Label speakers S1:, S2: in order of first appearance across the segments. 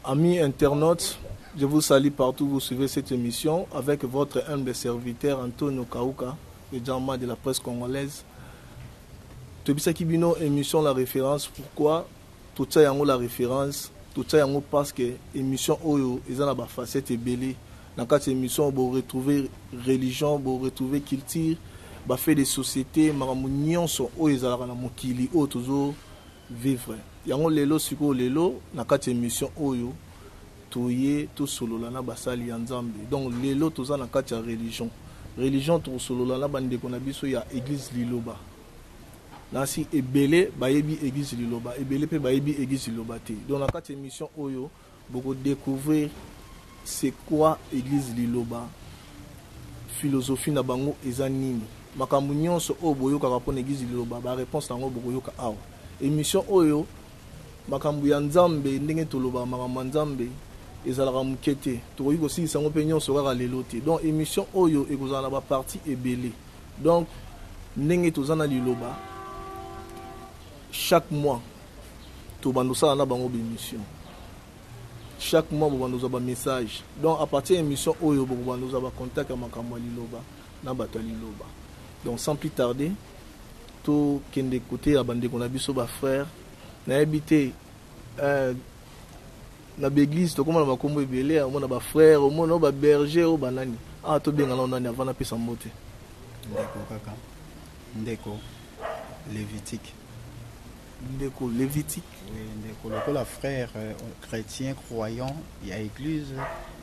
S1: Amis internautes, je vous salue partout, vous suivez cette émission avec votre humble serviteur Antonio Kauka, le Djama de la presse congolaise. Tobisa Kibino, émission La Référence. Pourquoi tout ça y la référence? Tout ça y parce que l'émission Oyo, ils ont la facette ébélée. Dans cette émission, vous retrouvez religion, vous retrouvez culture, vous fait des sociétés, vous sont Oyo, ils ont toujours vivre. Yango lelo siko lelo na kati émission oyo toye to solola na basali ya Nzambe. Donc lelo toza na kati ya religion to solola na bande ko na biso ya église Liloba. Nasi ebele bayebi église Liloba, ebele pe bayebi église Liloba te. Donc na kati émission oyo boko découvrir c'est quoi église Liloba. Philosophie na bango eza nini. Makambo nyonso o boyo ka rapona église Liloba ba réponse nango boko yoka awa. Émission oyo makambu ya Nzambe ndenge toloba makambu Nzambe ezalaka mukete tokoki kosilisa ngo pe nyonso kaka lelo te. Donc émission oyo ekozala ba partie ebele. Donc ndenge tozana Liloba chaque mois tobandosala na bango émission. Chaque mois bobandoza ba message. Donc à partir de émission oyo bobandoza ba contact ya makambu Liloba na bato Liloba. Donc sans plus tarder to kende côté ya bande kona biso ba frère na habité na l'église to komona makombo ebele omona ba frère omona ba berger o banani to benga na nani avant na pesa mote
S2: ndeko kaka ndeko lévitique oui ndeko lokola frère chrétien croyant il y a église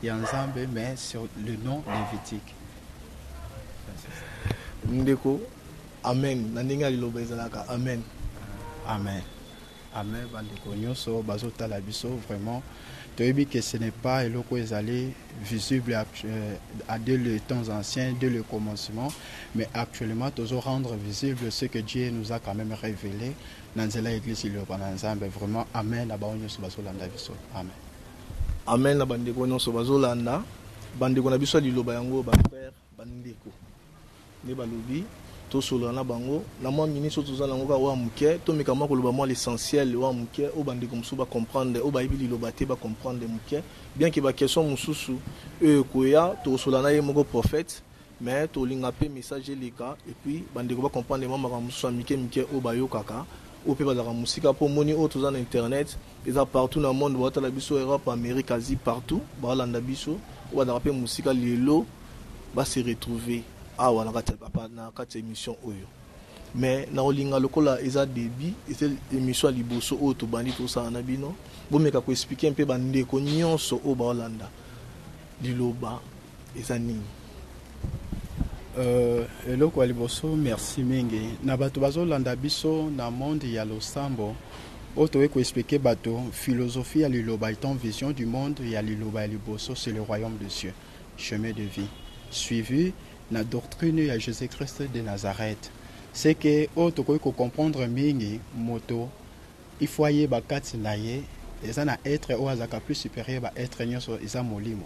S2: il y a Nzambe mais sur le nom lévitique
S1: ndeko amen na ndenge liloba ezalaka amen
S2: amen amen bandeko nyonso bazotala biso vraiment toyebi que ce n'est pas eloko ezali visible dès les temps anciens dès le commencement mais actuellement tozo rendre visible ce que Dieu nous a quand même révélé dans nzela église Liloba na Nzambe vraiment amen na bango nyonso bazolanda biso amen
S1: amen na bandeko nyonso bazolanda bandeko na biso Liloba yango ba frère bandeko ne balobi to solo na bango na mwa ministre to zana ngoka wa muke to mekama ko loba mwa l'essentiel wa muke o bande comme ça ba comprendre o ba ibi Liloba te ba comprendre muke bien que ba question mususu ko ya to solo na ye moko prophète mais to linga pe message leka et puis bande ko ba comprendre mama ka mususu muke o ba yo kaka o pe ba la musika po moni o to zana internet ils a partout dans le monde ba ta la biso Europe Amérique Asie partout ba landa biso o ba da pe musika lelo ba se retrouver awa na kati émission oyo mais na olinga lokola eza débit et émission liboso oyo to bandi to sa na bino bomeka ko expliquer un peu bandeko nyonso o ba Holanda Liloba eza nini
S2: eloko liboso merci mingi na bato bazolanda biso na monde ya losambo oto ko expliquer bato philosophie ya Liloba étant vision du monde ya Liloba liboso c'est le royaume de Dieu chemin de vie suivi la doctrine ya Jésus-Christ de Nazareth c'est que auto ko comprendre mingi moto il faut y bakati na ye eza na être o azaka plus supérieur ba être nyonso eza molimo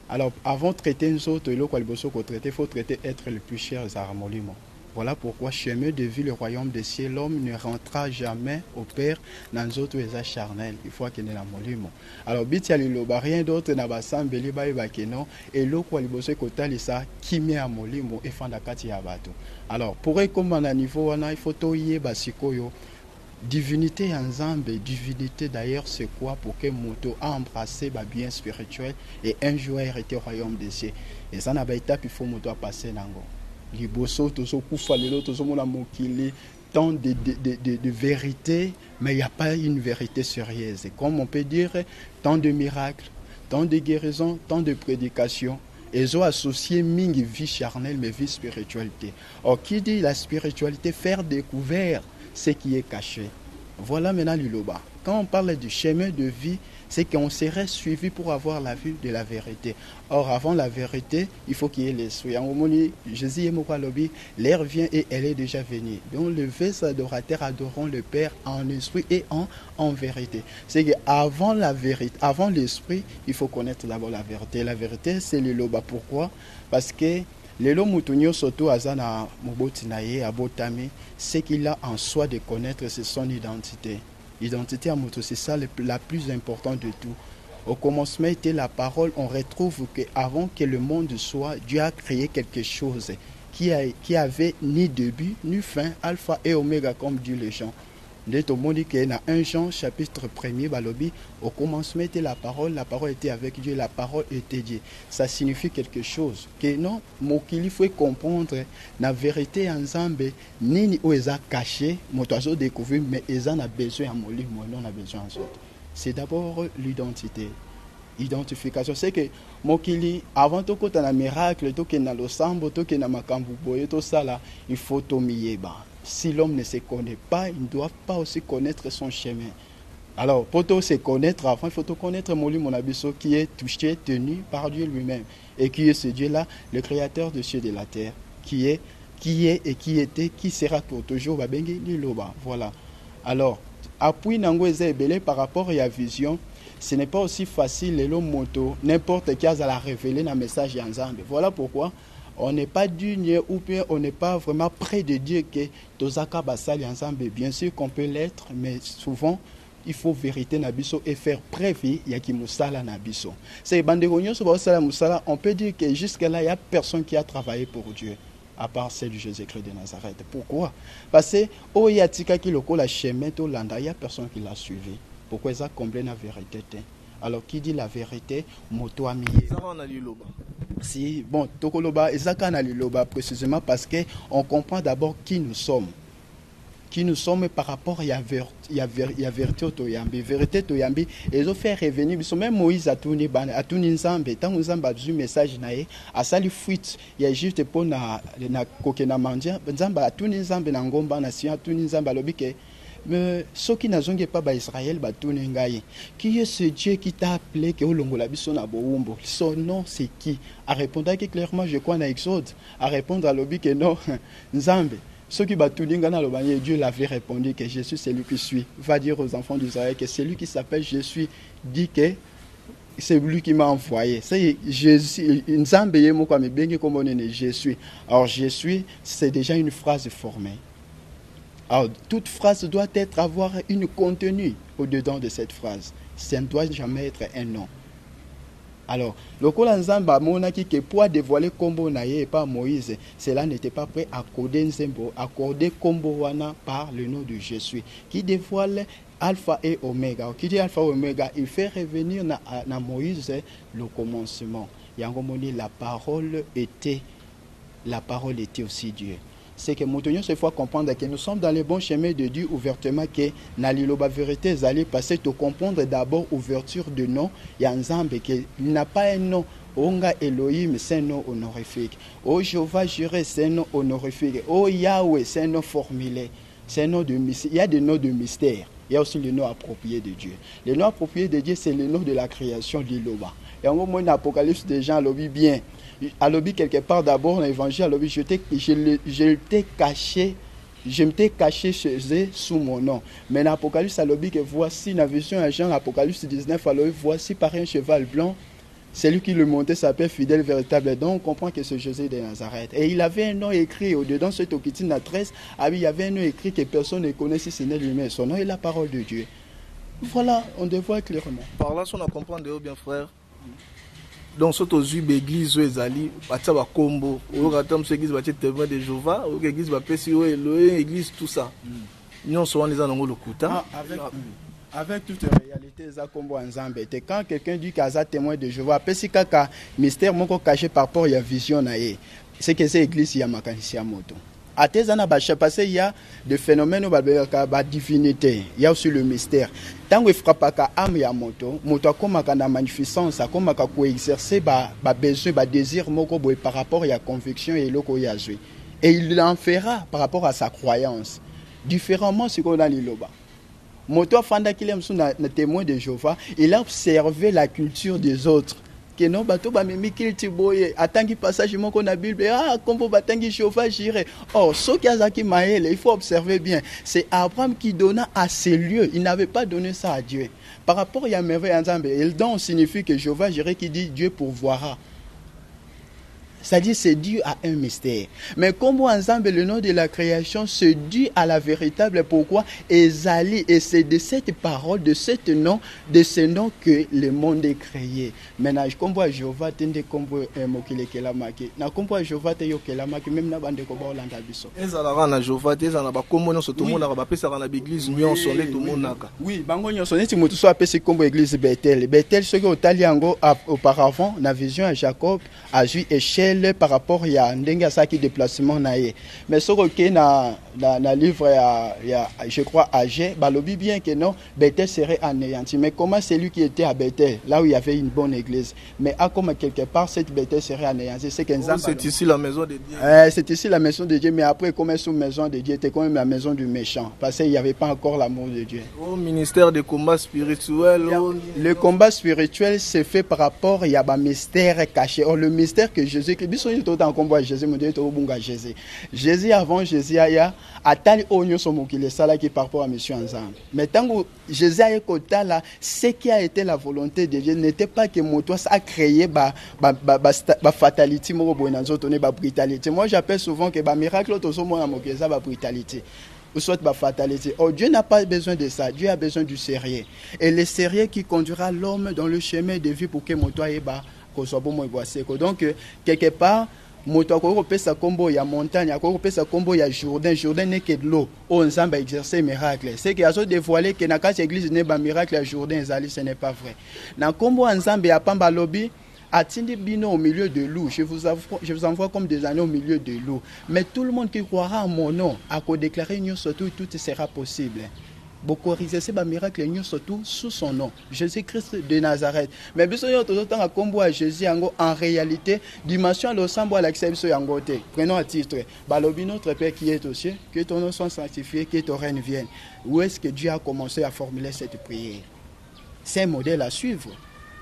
S2: alors avant traiter nzoto eloko liboso ko traiter faut traiter être le plus cher za molimo. Voilà pourquoi chemin de vie le royaume des cieux l'homme ne rentrera jamais au Père dans nzoto eza charnel il faut qu'il ait la molimo. Alors biti ya Liloba rien d'autre na basambeli ba bakeno eloko liboso ko talisa kimia ya molimo efanda kati ya bato. Alors pour comme na niveau wana il faut toyer basikoyo divinité ya Nzambe divinité d'ailleurs c'est quoi pour que moto a embrassé ba bien spirituel et un jour hériter au royaume des cieux et ça na ba étape il faut moto a passer nango liboso tozo kufa lelo tozo mona mokili tant de vérité mais il n'y a pas une vérité sérieuse et comme on peut dire tant de miracles tant de guérisons tant de prédications ils ont associé mingi vie charnelle mais vie spiritualité. Or qui dit la spiritualité faire découvrir ce qui est caché. Voilà maintenant Liloba. Quand on parle du chemin de vie, c'est qu'on serait suivi pour avoir la vue de la vérité. Or, avant la vérité, il faut qu'il y ait l'esprit. En moment Jésus est l'air vient et elle est déjà venue. Donc, les vrais adorateurs adoreront le Père en esprit et en vérité. C'est qu'avant la vérité, avant l'esprit, il faut connaître d'abord la vérité. La vérité, c'est Liloba. Pourquoi? Parce que lelo mutunyo soto azana moboti na ye abotami, ce qu'il a en soi de connaître c'est son identité. Identité à moto, c'est ça la plus importante de tout. Au commencement était la parole. On retrouve qu'avant que le monde soit, Dieu a créé quelque chose qui avait ni début ni fin, alpha et oméga comme dit les gens. Dans 1 Jean chapitre 1er, balobi, au commencement était la parole était avec Dieu, la parole était Dieu. Ça signifie quelque chose. Que non, il faut comprendre la vérité ensemble, ni où ils ont caché, ils découvert, mais ils ont besoin de molli, moi non, on a besoin de autres. C'est d'abord l'identité. Identification, c'est que mokili avant tout quand on a miracle, tout que na losambo, tout que na makambu boye, tout ça là, il faut tomiyeba. Si l'homme ne se connaît pas, il ne doit pas aussi connaître son chemin. Alors, pour tout se connaître, avant, il faut tout connaître mon abisso qui est touché, tenu par Dieu lui-même. Et qui est ce Dieu-là, le créateur de cieux et de la terre, qui est et qui était, qui sera pour toujours, voilà. Alors, appui nango ezebele par rapport à la vision, ce n'est pas aussi facile, les moto, n'importe qui a la révéler dans le message ensemble. Voilà pourquoi on n'est pas digne ou bien on n'est pas vraiment près de Dieu que Tozaka Basali ensemble. Bien sûr qu'on peut l'être, mais souvent, il faut vérité nabiso et faire preuve il y a qui musala nabiso. C'est bandegonyo sur basala musala, on peut dire que jusqu'à là il y a personne qui a travaillé pour Dieu à part celle de Jésus-Christ de Nazareth. Pourquoi? Parce que oh il y a tika qui loko la chemin to landa, il y a personne qui l'a suivi. Pourquoi ça comblé la vérité? Alors qui dit la vérité, moto ami. Si bon, tokoloba ezaka na liloba précisément parce que on comprend d'abord qui nous sommes. Qui nous sommes par rapport à la vérité toyambi. Vérité toyambi, ils ont fait revenir, même Moïse a tourné nzambe, tant nzambe a besoin message naé, a sali fuite, il y a juste pour na kokena mandia, nzambe a tourné nzambe na ngomba na sia tourné nzambe lobike. Mais ceux qui n'ont pas Israël, qui est ce Dieu qui t'a appelé, que son nom c'est qui? À répondre clairement, je crois dans Exode. À répondre à l'objet que non, Nzambe. Ceux qui Dieu l'avait répondu que Jésus c'est lui qui suis. Va dire aux enfants d'Israël que c'est lui qui s'appelle Jésus, dit que c'est lui qui m'a envoyé. C'est Jésus. Nzambe je suis. Alors je suis, c'est déjà une phrase formée. Alors, toute phrase doit avoir une contenu au-dedans de cette phrase. Ça ne doit jamais être un nom. Alors, le Kolanzamba monaki que pour dévoiler Kombo Naye et pas Moïse, cela n'était pas prêt à accorder Kombo Wana par le nom de Jésus, qui dévoile Alpha et Oméga. Qui dit Alpha et Oméga, il fait revenir na Moïse le commencement. Yangomoni, la parole était aussi Dieu. C'est que nous devons cette fois comprendre que nous sommes dans le bon chemin de Dieu ouvertement, que Naliloba vérité allait passer à comprendre d'abord ouverture de nom. Il y a un Nzambe qui n'a pas un nom. Onga Elohim, c'est un nom honorifique. Oh Jéhovah Jireh, c'est un nom honorifique. Oh Yahweh, c'est un nom formulé. C'est un nom de mystère. Il y a des noms de mystère. Il y a aussi le nom approprié de Dieu. Le nom approprié de Dieu, c'est le nom de la création de l'Iloba. Et en gros, moi, l'Apocalypse des gens, l'objet bien. À l'objet quelque part d'abord, dans l'évangile, à l'objet, je t'ai caché, je m'étais caché chez eux sous mon nom. Mais dans l'Apocalypse, à l'objet, que voici, dans la vision à Jean, l'Apocalypse 19, à l'objet, voici par un cheval blanc, celui qui le montait s'appelle fidèle, véritable. Donc, on comprend que c'est Jésus de Nazareth. Et il avait un nom écrit au-dedans, ce Tokitine à 13, il y avait un nom écrit que personne ne connaît si ce n'est lui-même. Son nom est la parole de Dieu. Voilà, on dévoile clairement.
S1: Par là, si on a compris, bien frère. Donc, ce que j'ai l'église, ezali, batia ba combo, au ratam ce église batia témoin de Jéhovah, au église ba pesi o église tout ça. Nous sommes les anongos le kuta.
S2: Avec toute réalité, ça combo ensemble. Et quand quelqu'un dit qu'il a témoin de Jéhovah, pesi kaka mystère moko caché par rapport à la vision naé. C'est que cette église y a makanisi moto. À tes années, parce qu'il y a des phénomènes de divinité, il y a aussi le mystère. Tant que frappe à âme ya moto comme à magnificence, comme à exercer besoin, désir par rapport à la conviction et l'oko yazui. Et il en fera par rapport à sa croyance. Différemment, ce qu'on a l'Iloba. Moto Fanda qui est témoin de Jéhovah, il a observé la culture des autres. Que non bato ba memi kilti boye atangi passage moko na Bible kombo batangi Jéhovah Jireh. Or ce qui azaki maele, il faut observer bien, c'est Abraham qui donna à ces lieux, il n'avait pas donné ça à Dieu. Par rapport à merveille ensemble, le don signifie que Jéhovah Jireh qui dit Dieu pourvoira. C'est-à-dire c'est dû à un mystère. Mais comme ensemble, le nom de la création, c'est dû à la véritable pourquoi Ezali. Et c'est de cette parole, de ce nom que le monde est créé. Maintenant, comme voit Jéhovah, tende comme mokile kelamaki. Na comme voit Jéhovah te yo kelamaki même na bande ko ba olanda biso.
S1: Ezala na Jéhovah te ezala ba kombo nyonso to mona ba pesa na église nyonso le to monaka.
S2: Oui, bango nyonso neti mutu so apesi kombo église Bethel. Bethel ce que otali yango auparavant na vision à Jacob a vu échelle par rapport à ndenge asaki déplacement na ye. Mais ce que na livre je crois Agé balobi bien que non Bethel serait anéanti. Mais comment celui qui était à Bethel là où il y avait une bonne église mais à comme quelque part cette Bethel serait anéantie c'est
S1: ici la maison de Dieu.
S2: C'est ici la maison de Dieu mais après comme sous maison de Dieu c'était quand même la maison du méchant parce qu'il n'y avait pas encore l'amour de Dieu.
S1: Au ministère de combat spirituel
S2: le combat spirituel c'est fait par rapport il y a un mystère caché. Or le mystère que Jésus que biso tout en combat Jésus me dit to bunga Jésus. Jésus avant Jésus aya atali onyo somokile sala qui par rapport à mission ensemble. Mais tant que Jésus a écouté là ce qui a été la volonté de Dieu n'était pas que moto ça a créé ba fatalité mo bonanzo toné ba brutalité. Moi j'appelle souvent que ba miracle to so mona mokeza ba brutalité. Ou soit ma fatalité. Oh, Dieu n'a pas besoin de ça. Dieu a besoin du sérieux. Et le sérieux qui conduira l'homme dans le chemin de vie pour que mon toit est bas. Donc, quelque part, moto akopesa kombo ya montagne, akopesa kombo ya Jourdain n'est que de l'eau. On s'en va exercer miracle. C'est qu'il y a so dévoilé que na kati église n'est pas miracle à Jourdain ezali, ce n'est pas vrai. Na kombo ensemble ya pamba lobby Atindi Bino au milieu de loup, je vous envoie comme des anneaux au milieu de loup. Mais tout le monde qui croira en mon nom, à quoi déclarer nous surtout, tout sera possible. Beaucoup réaliser ba miracle nous surtout sous son nom, Jésus-Christ de Nazareth. Mais bien sûr, tout le temps à combo à Jésus en réalité, dimension le semble à l'acceptation yangote. Prenons à titre, balobi notre Père qui est aux cieux, que ton nom soit sanctifié, que ton règne vienne. Où est-ce que Dieu a commencé à formuler cette prière? C'est un modèle à suivre.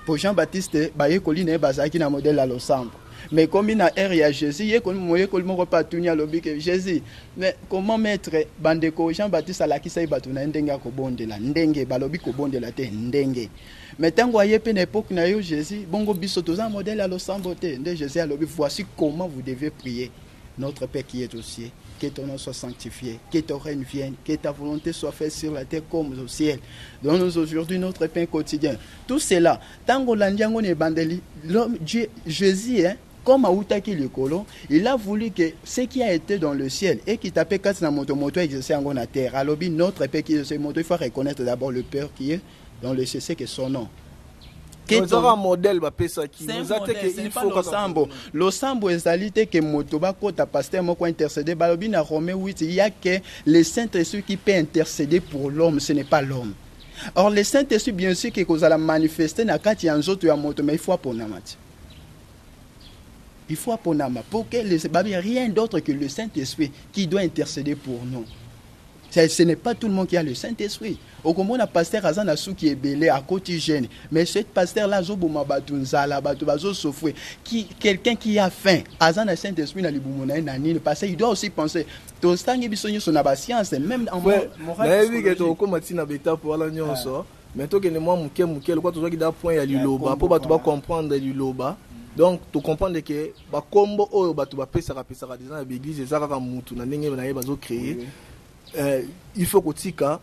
S2: Pour Jean-Baptiste, baye colline bazaki na modèle à l'ensemble. Mais comme il a à Jésus, il moyen que le monde pas tourner à l'objet Jésus. Mais comment mettre bandeko Jean-Baptiste à la qui say batuna ndenga ko bonde la ndenge balobi ko bonde la te ndenge. Mais tant que pe époque na yo Jésus, bongo biso toza modèle à l'ensemble te de Jésus à l'objet voici comment vous devez prier. Notre Père qui est aux cieux, que ton nom soit sanctifié, que ton règne vienne, que ta volonté soit faite sur la terre comme au ciel. Donne-nous aujourd'hui notre pain quotidien. Tout cela, tant qu'on l'a dit, l'homme, Jésus, comme Aoutaki le colon, il a voulu que ce qui a été dans le ciel et qui tapait quatre dans moto exercer en la terre. Alors, notre Père qui est sur moto, il faut reconnaître d'abord le Père qui est dans le ciel, c'est que son nom.
S1: C'est un modèle qui
S2: nous a dit qu'il faut que le sambo est que motoba kota pasteur moko intercéder balobi na Romains 8 il y a que le Saint-Esprit qui peut intercéder pour l'homme, ce n'est pas l'homme. Or le Saint-Esprit bien sûr que vous allez manifester na kati ya nzoto ya moto mais il faut aponama. Il faut aponama pour que les rien d'autre que le Saint-Esprit qui doit intercéder pour nous. Ce n'est pas tout le monde qui a le Saint-Esprit. Au moment où pasteur Azan a qui est belé à côté jeune, mais ce pasteur-là, quelqu'un qui a faim, Azan a Saint-Esprit dans le parce qu'il doit aussi penser. Tout ça, il y a une science, même en morale.
S1: Mais toi, comprendre liloba. Donc, tu comprends que ba combo o batu ba pesa kapesa dans l'église ezaka mutu na ndenge na yebazo créer. Il faut que tika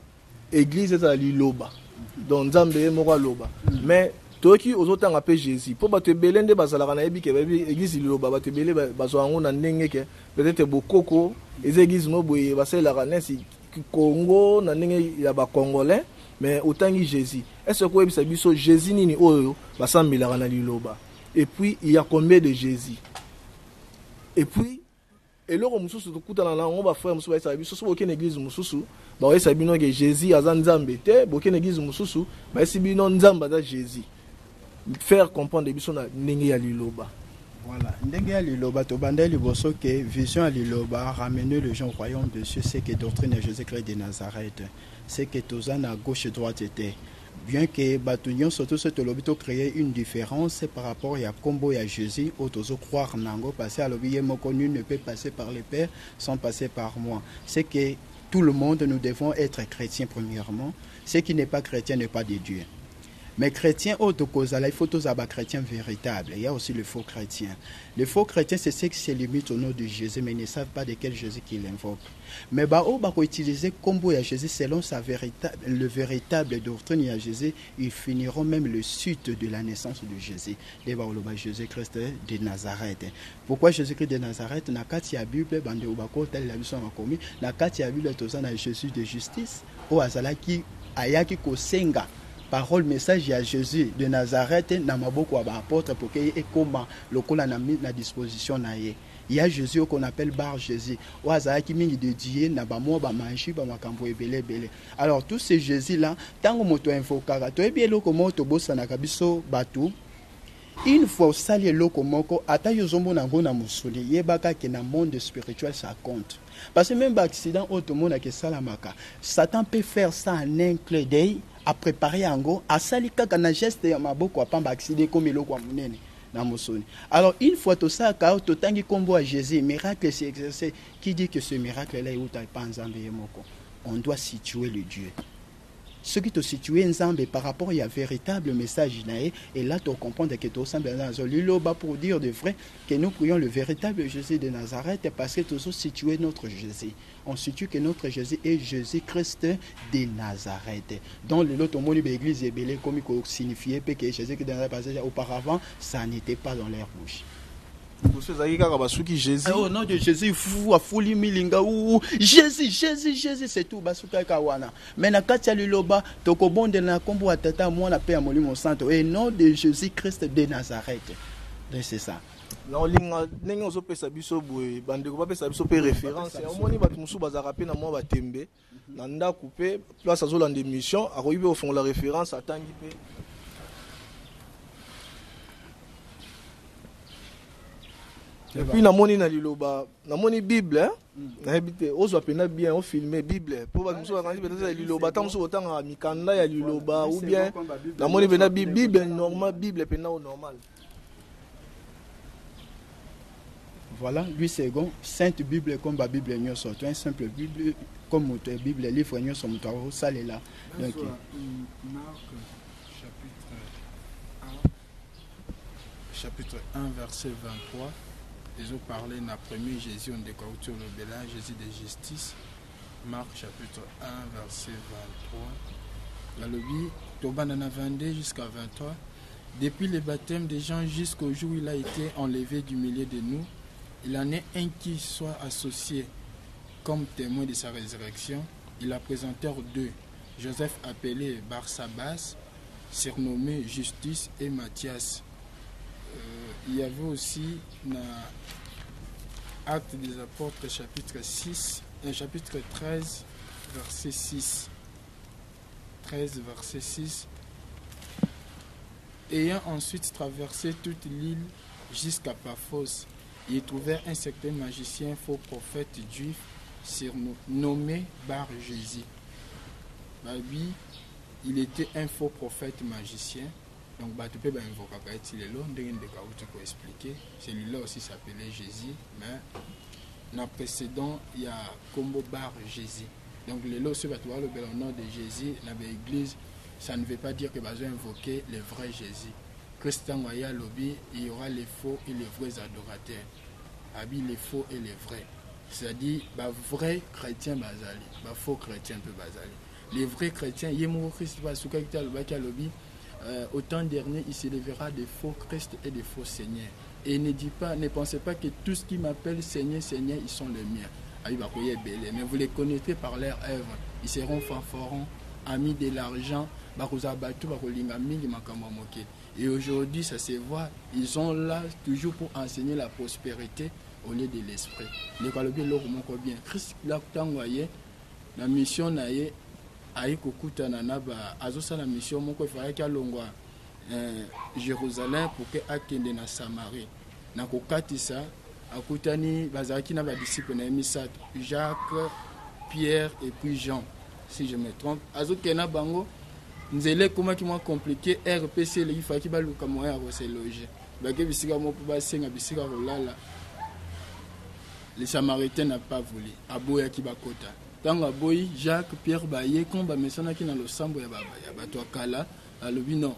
S1: église za liloba. Donc nzambe moko loba. Mais toki ozotanga pe Jésus. Po batu belende bazalaka na yebi ke église liloba batu belé bazo ngo na ndenge ke peut-être bokoko les églises no boye baselaka nesi Congo na ndenge ya ba congolais mais autangi Jésus. Est-ce que ebisa biso Jésus nini oyo basambelaka na liloba? Et puis, il y a combien de Jésus? Et puis, et là, on va faire une église, Jésus a Nzambe, une église, Jésus. Faire comprendre les bisons à Liloba.
S2: Voilà, Ndenge à Liloba, Tobanda Liboso, que vision à Liloba, ramener les gens au royaume de Dieu, c'est que doctrine de Jésus-Christ de Nazareth, c'est que Tozan à gauche et droite était. Bien que Batunion surtout ce lobito créer une différence par rapport à Combo et à Jésus, autozo croire nango passer à l'objet connu ne peut passer par les pères sans passer par moi. C'est que tout le monde nous devons être chrétiens premièrement. Ce qui n'est pas chrétien n'est pas de Dieu. Mais chrétiens, autre cause, il faut tous avoir chrétiens véritables. Il y a aussi le faux chrétien. Le faux chrétien, c'est ceux qui se limitent au nom de Jésus, mais ne savent pas de quel Jésus qu'il invoque. Mais on va utiliser combo à Jésus selon le véritable doctrine à Jésus, ils finiront même le sud de la naissance de Jésus. Jésus-Christ de Nazareth. Pourquoi Jésus-Christ de Nazareth? Na kati ya Bible bande obako tel la biso makomi, na kati ya Bible tozana Jésus de justice, o azalaki ayaki kosenga parole message à Jésus de Nazareth na maboko ya apôtre pour que ekoma lokola na disposition na ye. Il y a Jésus qu'on appelle Bar Jésus. Oazaki mingi de Dieu na ba mo ba manchi ba makambo ebele bele. Alors tous ces Jésus là, tango moto infokaka, to ebi eloko moto bosana kabiso batu. Une fois au sali eloko moko ata yozombo na ngona musuli yebaka ke na monde spirituel ça compte. Parce que même accident auto monde ke salamaka, Satan peut faire ça en un clin d'œil, à préparer ango, à sali kaka na geste ya maboko apamba accident comme eloko munene. Alors, une fois tout ça, quand tu as combo à Jésus, miracle s'est exercé. Qui dit que ce miracle-là est où tu n'as pas un Zambé? On doit situer le Dieu. Ce qui te situe en Zambé par rapport à un véritable message, et là tu comprends que tu as pour dire de vrai que nous prions le véritable Jésus de Nazareth parce que tu as situé notre Jésus. On situe que notre Jésus est Jésus-Christ de Nazareth. Dans l'autre monde, l'église est belle comme il signifiait que Jésus de Nazareth, auparavant, ça n'était pas dans leur bouche. Au nom de Jésus, Jésus, c'est tout. Mais na katia liloba, tokobonde na kombo atata mwana pe amolimo santo. Et nom de Jésus-Christ de Nazareth. C'est ça.
S1: Non, ningo zo pesa biso boye bande ko pesa biso pe référence. Omoni batu musu bazaka pe na mwa batembe. Na nda couper place azo lande mission, akoyibe au fond la référence atangi pe. Et puis namoni na liloba, namoni Bible, na habité, ozo pena bien on filmer Bible. Pour ba muso ba kanzi liloba ta muso otanga mikanda ya liloba ou bien namoni pena Bible normal Bible pena au normal.
S2: Voilà, lui second, Sainte Bible comme la Bible n'y sort, un simple Bible comme notre Bible livre n'y sort mon ça est là. Donc
S3: Marc chapitre 1 verset 23. Ils ont parlé de la première Jésus, on découvre le bel Jésus de justice. Marc chapitre 1, verset 23. La lobby, Tobanana 22 jusqu'à 23. Depuis le baptême des gens jusqu'au jour où il a été enlevé du milieu de nous, il en est un qui soit associé comme témoin de sa résurrection. Il a présenté deux, Joseph appelé Barsabas, surnommé Justice, et Matthias. Il y avait aussi dans Actes des Apôtres chapitre 6, chapitre 13, verset 6. 13, verset 6. Ayant ensuite traversé toute l'île jusqu'à Paphos, ils trouvèrent un certain magicien, faux prophète juif, nommé Bar Jésus. Lui, il était un faux prophète magicien. Donc, tu peux invoquer expliquer. Celui-là aussi s'appelait Jésus, mais dans le précédent, il y a Combo Bar Jésus. Donc, les lots, ce au nom de Jésus, dans l'église, ça ne veut pas dire que va invoquer le vrai Jésus. Christian Waya Lobby, il y aura les faux et les vrais adorateurs. Habille les faux et les vrais. C'est-à-dire, vrai chrétien bazali, faux chrétien peut bazali. Les vrais chrétiens, il y a mon Christ, au temps dernier, il s'élèvera des faux Christ et des faux seigneurs. Et ne pensez pas que tout ce qui m'appelle Seigneur, Seigneur, ils sont les miens. Mais vous les connaîtrez par leurs œuvres. Ils seront fanfarons, amis de l'argent. Et aujourd'hui, ça se voit, ils sont là toujours pour enseigner la prospérité au lieu de l'esprit. Christ, la mission naïe. Aïkokuta nanaba azosa la mission moko ifaya kalongwa Jérusalem pour que akende na Samarie na kokatisa akutani bazaki na ba disciples na misat Jacques, Pierre et puis Jean si je me trompe azokena bango nzele koma ki moins compliqué RPC le ifaki baluka moya ko se loger bake bisika mo pour basenga bisika rolala les Samaritains n'a pas voulu aboya ki bakota Tanga boy Jacques Pierre Baye komba mesana ki na losambo ya bato akala alobi non.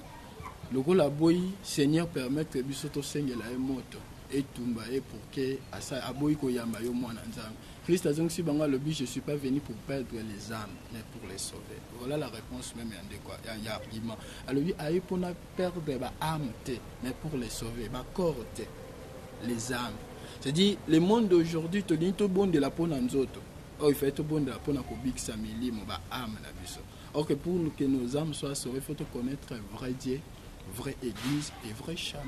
S3: Lokola boy Seigneur permettre biso to sengela e moto etumba e pour que asa aboyi ko yamba yo mwana nzambe. Christ a dit banga lobi je suis pas venu pour perdre les âmes mais pour les sauver. Voilà la réponse même en de quoi il y a argument. Alobi ayi pona perdre ba âme te mais pour les sauver ba corps te les âmes. C'est-à-dire le monde d'aujourd'hui to dit to bon de la pona nzoto. Oh il fait to bon de la pona ko big samili mo ba âme na biso. Or que pour que nos âmes soient sauvées, il faut connaître un vrai Dieu, vraie église et vrai chemin.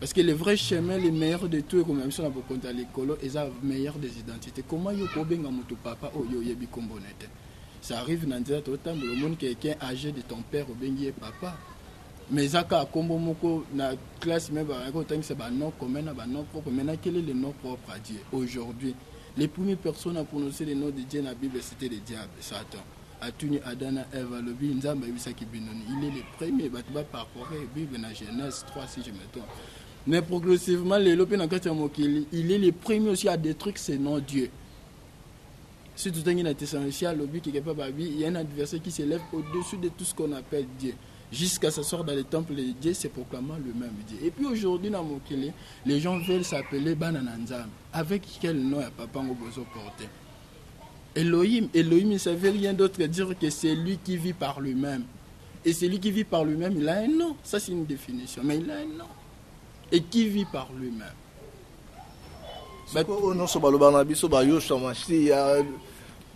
S3: Parce que les vrais chemins, les meilleurs de tout, comme même si on a beaucoup à l'école, ils ont les meilleurs des identités. Comment yo kobenga mutu papa ou yo yebi kombonete? Ça arrive dans le monde quelqu'un âgé de ton père ou bengi papa. Mais zaka kombo moko na classe même ba ko tangi c'est ba non commun ba non propre. Maintenant quel est le nom propre à Dieu aujourd'hui? Les premières personnes à prononcer le nom de Dieu dans la Bible c'était le diable, Satan. Atuni Adana Eva lobi nzamba bisaki binoni. Il est le premier batuba parcourir Bible dans Genèse 3 si je me trompe. Mais progressivement les lopi na kati ya mokili, il est le premier aussi à détruire ce nom Dieu. Si tout un na Thessaloniciens lobi qui quelque part il y a un adversaire qui s'élève au-dessus de tout ce qu'on appelle Dieu. Jusqu'à s'asseoir dans les temples de Dieu, c'est proclamant le même Dieu. Et puis aujourd'hui dans mokili, les gens veulent s'appeler Banananzam. Avec quel nom ya papa ngo bozo porter? Elohim, il ne veut rien d'autre que dire que c'est lui qui vit par lui-même. Et celui qui vit par lui-même, il a un nom. Ça, c'est une définition. Mais il a un nom. Et qui vit par lui-même.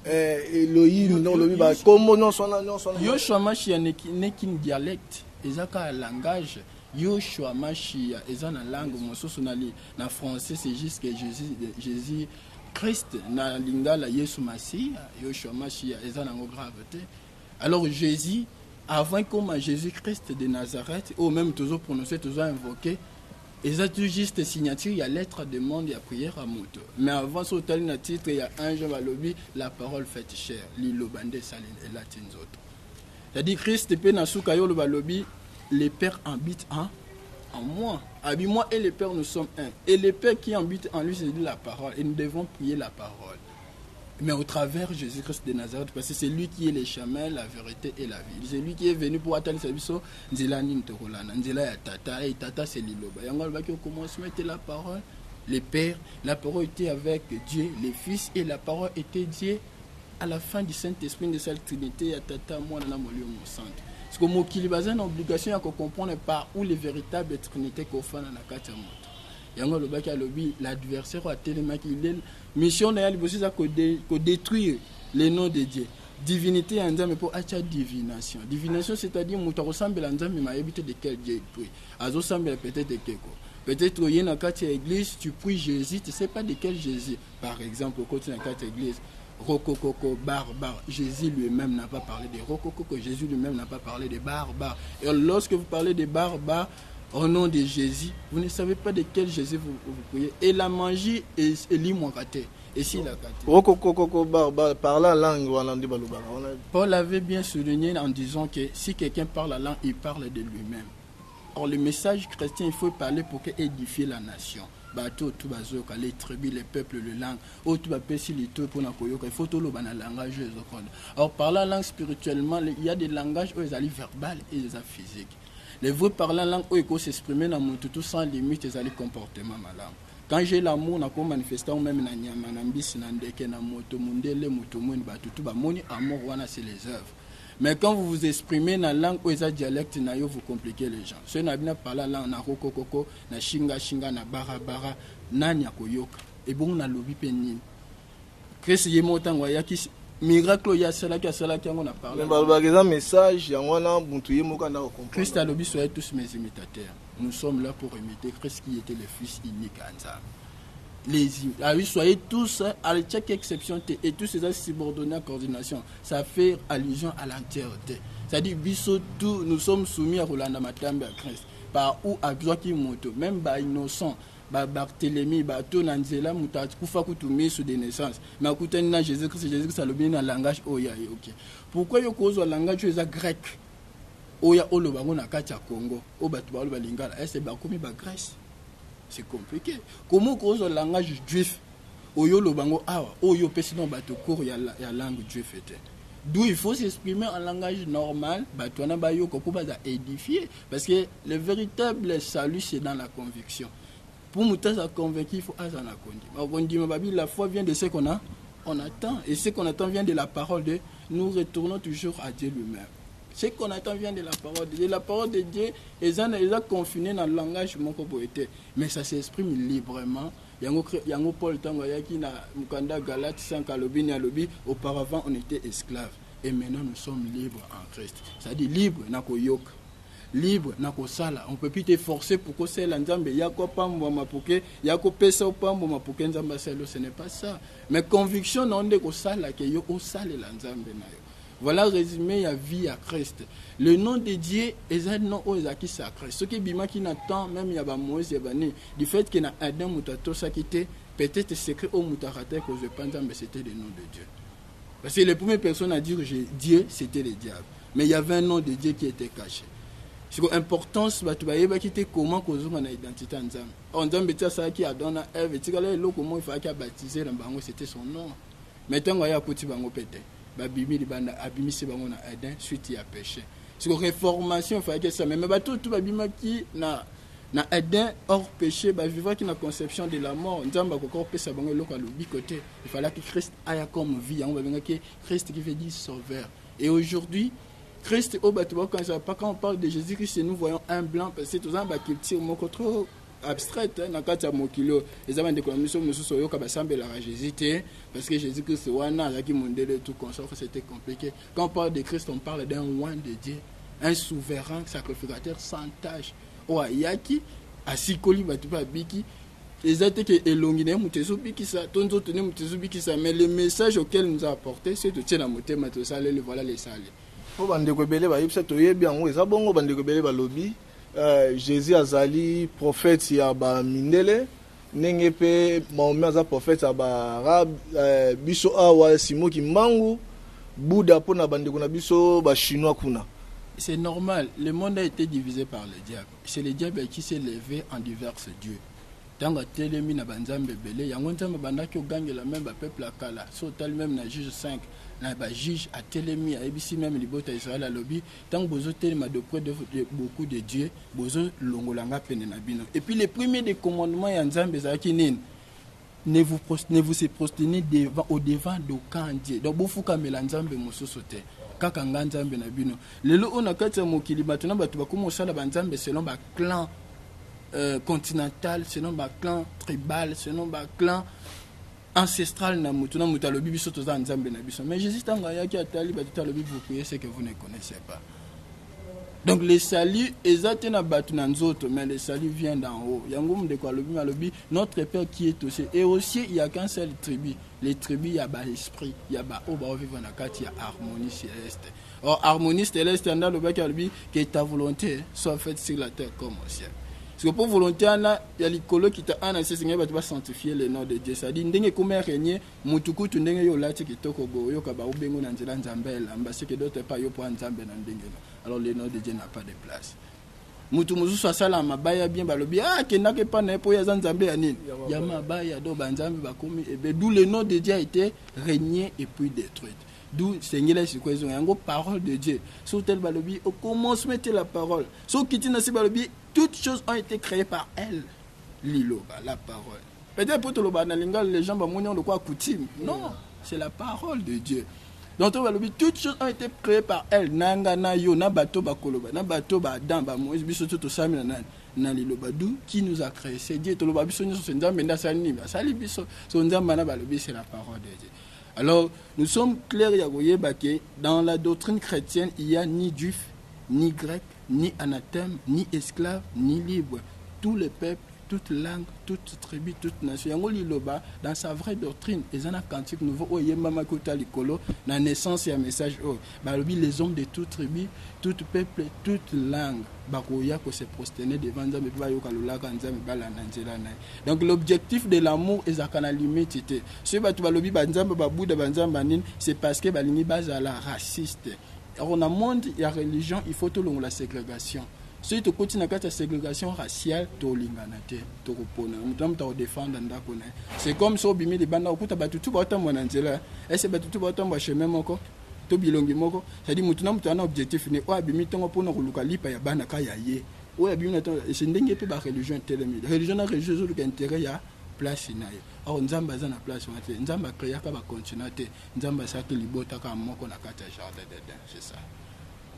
S1: Elohim, non, le comment non,
S3: Yoshua Mashiach n'est qu'un dialecte. Et ça, un langage. Yoshua Mashiach, et ça, une langue. En français, c'est juste que Jésus Christ na lingala Yesu Mashiach Yoshua Mashiach eza nango gravité. Alors Jésus avant comme Jésus Christ de Nazareth ou même toujours prononcé toujours invoqué eza tout juste signature il y a lettre de demande il y a prière à moto. Mais avant ce tel na titre il y a un Jean Balobi la parole faite chair lilobande salin et latin autres. C'est-à-dire Christ pe na suka yo lo balobi les pères habitent en moi. Abi moi et le Père nous sommes un. Et le Père qui habite en lui, c'est la parole. Et nous devons prier la parole. Mais au travers Jésus-Christ de Nazareth, parce que c'est lui qui est le chemin, la vérité et la vie. C'est lui qui est venu pour atteindre sa vie. Nzela ni mtekolana, nzela ya tata, et tata c'est l'iloba. Yango ba ki commence mettre la parole. Le Père, la parole était avec Dieu, le Fils et la parole était Dieu. À la fin du Saint-Esprit de cette Trinité, ya tata moi na molio mo centre. Parce que mon kilibaza une obligation à comprendre par où les véritables trinités qu'on fait dans la carte moto. Yango le baki alobi l'adversaire a tellement qu'il est mission na yali bosi za ko détruire les noms de Dieu. Divinité en Nzambe pour acha divination. Divination c'est-à-dire muto ressemble à Nzambe mais habite de quel Dieu prie. Azo semble peut-être de quelque. Peut-être il y a une carte église tu pries Jésus, tu sais pas de quel Jésus. Par exemple au côté de la carte église Rococo, barbare. Jésus lui-même n'a pas parlé de Rococo, Jésus lui-même n'a pas parlé de barbare. Et lorsque vous parlez de barbare au nom de Jésus, vous ne savez pas de quel Jésus vous priez. Et la magie est l'immoraté. Et si la
S1: Rococo, barbare, parle la langue.
S3: Paul avait bien souligné en disant que si quelqu'un parle la langue, il parle de lui-même. Or, le message chrétien, il faut parler pour édifier la nation. Bateau tout bazoka les tribus les peuples les langues au tout ba pesi lito pour na koyoka il faut tout le bana langage ezokonda. Or par la langue spirituellement il y a des langages où ils allaient verbal et des physiques. Les vrais parlant langue où ils peuvent s'exprimer dans mon tout sans limite ils allaient comportement malade. Quand j'ai l'amour na ko manifester même na nyama na mbisi na ndeke na moto mundele moto moni bato tout ba moni amour wana c'est les œuvres. Mais quand vous vous exprimez dans la langue ou les dialectes, vous compliquez les gens. Si on a bien parlé la langue, na rokoko, na shinga, na bara, na nyakoyoka. Et bon, on a lobby penin. Qu'est-ce qui est montant, qui miracle, il y a cela qui on a parlé.
S1: Mais un message, il y a un moutouillé,
S3: Christ a lobby, soyez tous mes imitateurs. Nous sommes là pour imiter Christ qui était le Fils unique à Nzambe. Soyez tous, à chaque exception, et tous ces subordonnés à coordination, ça fait allusion à l'entièreté. C'est-à-dire, nous sommes soumis à Rolanda Matambe à Christ. Par où à Joachim Moto, même par innocent, par Barthélemy, par Tonanzela, Mouta, Koufa Koutoumé sous des naissances. Mais à côté de Jésus-Christ, ça le bien dans le langage Oya. Pourquoi il y a un langage grec Oya Olobango na Katia Congo, Obatouba Lingala, c'est Bakoumi Grèce. C'est compliqué. Comment cause le langage juif oyo lobango awa oyo pesi non bato cours ya langue Dieu fête. D'où il faut s'exprimer en langage normal, bato na ba yo ko ba édifier parce que le véritable salut c'est dans la conviction. Pour mouta sa convaincu, il faut azana kondi. La foi vient de ce qu'on a, on attend et ce qu'on attend vient de la parole de nous retournons toujours à Dieu lui-même. Ce qu'on attend vient de la parole de Dieu. La parole de Dieu est confinée dans le langage moko poété, mais ça s'exprime librement. Yango Paul tango yaki na mukanda Galate 5 alobi ni alobi auparavant on était esclaves et maintenant nous sommes libres en Christ. Ça dit libre na koyoka. Libre na kosala, on peut plus te forcer pour kosala nzambe yako pambo mapuke yako pesa pambo mapuke nzamba selo, ce n'est pas ça. Mais conviction na onde kosala ke yo osala la nzambe na yo. Voilà résumé la vie à Christ. Le nom de Dieu est un nom qui sacré. Ce qui bima qui n'attend même y a Moïse yabani du fait que na Adam mutato ça qui était peut-être secret au mutarate que je pense mais c'était le nom de Dieu. Parce que les premières personnes à dire Dieu c'était le diable. Mais il y avait un nom de Dieu qui était caché. C'est l'importance bah tu vas y qui était comment cause on a identité en Nzambe. En Nzambe tu ça qui a donné Ève tu sais là comment il fallait qu'il baptiser dans bango c'était son nom. Maintenant il y a petit bango pété. Babimi libanda abimisi bango na Eden suite ya péché. C'est une réformation fallait que ça mais tout babima qui na Eden hors péché ba vivre qui na conception de la mort nzamba ko pesa bango loko à l'autre côté. Il fallait que Christ aya comme vie on va venir que Christ qui veut dire sauveur. Et aujourd'hui Christ au bâtiment quand on parle de Jésus-Christ nous voyons un blanc parce que tout ça ba qui tire mon trop abstrait na kati ya mokilo ezaba ndeko miso mususu oyo ka basambela Jésus parce que Jésus Christ wana yaki mondele tout consort c'était compliqué. Quand on parle de Christ on parle d'un roi de Dieu, un souverain sacrificateur sans tâche o yaki asikoli batu ba biki ezate que elongine mutezo biki ça tonzo tene mutezo biki ça mais le message auquel nous a apporté c'est de tiena motema to sale le voilà les sale
S1: po bandeko belé ba yipsa to yebi yango eza bongo bandeko belé ba lobi Jésus azali prophète ya ba mindele nenge pe Mahomet aza prophète ya ba arabe biso awa simo ki mangu Bouddha pona bandeko na biso ba chinois kuna.
S3: C'est normal, le monde a été divisé par le diable. C'est le diable qui s'est levé en divers dieux. Tanga telemi na banzambe belé yango nzamba bandaki ogangela même ba peuple akala so tal même na juge 5 na ba juge a telemi a ebisi même libota Israël a lobby tant bozo telema de près de beaucoup de dieux bozo longolanga pene na bino. Et puis les premiers des commandements ya nzambe zaki nini ne vous prosternez au devant d'aucun dieu. Donc bofuka mela nzambe mosusu te kaka nga nzambe na bino. Lelo ona kati ya mokili batuna batu bakomo sala banzambe selon ba clan continental, selon ba clan tribal, selon ba clan ancestral na mutuna mutalobi biso toza nzambe na biso. Mais Jésus tanga yaki atali batalobi vous priez ce que vous ne connaissez pas. Donc le salut ezate na batu na nzoto mais le salut vient d'en haut. Yango mdeko alobi malobi notre père qui est aussi et aussi il y a qu'un seul tribu. Les tribus il y a ba esprit, il y a ba oba vivre na kati ya harmonie céleste. Or harmonie céleste anda le baki alobi que ta volonté soit faite sur la terre comme au ciel. Parce que pour volonté, il y a les colos qui va sanctifier le nom de Dieu. Ça dit, ndenge comment régner, mutuku tu ndenge yo lati ki toko bo yo kaba ubengo na nzela nzambela, mbasi que d'autres pas yo pour nzambe na ndenge. Alors le nom de Dieu n'a pas de place. Mutu mususu asala mabaya bien balobi kenda ke pa na po ya nzambe ya nini. Ya mabaya do banzambe bakomi et d'où le nom de Dieu a été régné et puis détruit. D'où Seigneur c'est quoi yango parole de Dieu. Sur tel balobi au commencement était la parole. So kitina si balobi toutes choses ont été créées par elle. Liloba, la parole. Peut-être pour tout le banalinga, les gens vont de quoi coutume. Non, c'est la parole de Dieu. Donc toutes choses ont été créées par elle. Nanga na yo na bato ba koloba, na bato ba adam ba Moïse biso to sami na liloba d'où qui nous a créé. C'est Dieu to loba biso nyo so nzambe nda sali ba sali biso so nzamba na balobi c'est la parole de Dieu. Alors, nous sommes clairs que dans la doctrine chrétienne, il n'y a ni juif, ni grec, ni anathème, ni esclave, ni libre. Tous les peuples, toute langue, toute tribu, toute nation. Dans sa vraie doctrine, ils ont un cantique nouveau. La naissance et un message. Les hommes de toute tribu, tout peuple, toute langue. Se prosterner devant donc l'objectif de l'amour est à limite. C'est parce que la raciste. Alors, dans le monde, il y a religion, il faut tout la ségrégation. soki tokoti na kati ya ségrégation raciale tolingana te tokopona moto na moto akodefendre ndako na ye. C'est comme so obimi libanda okuta bato tu baotambola na nzela ese bato tu baotambola chemin moko to bilongi moko, c'est-à-dire moto na moto ana objectif ne oyo abimi ntongo mpona koluka lipa ya bana ka ya ye oyo abimi na ntongo ese ndenge mpe bareligion etelemi religion na religion ezoluka intérêt ya place na ye. Or nzambe aza na place wana te, nzambe akreaka bacontinua te, nzambe asalaki libota kaka moko na kati ya jardin d'Eden, c'est ça.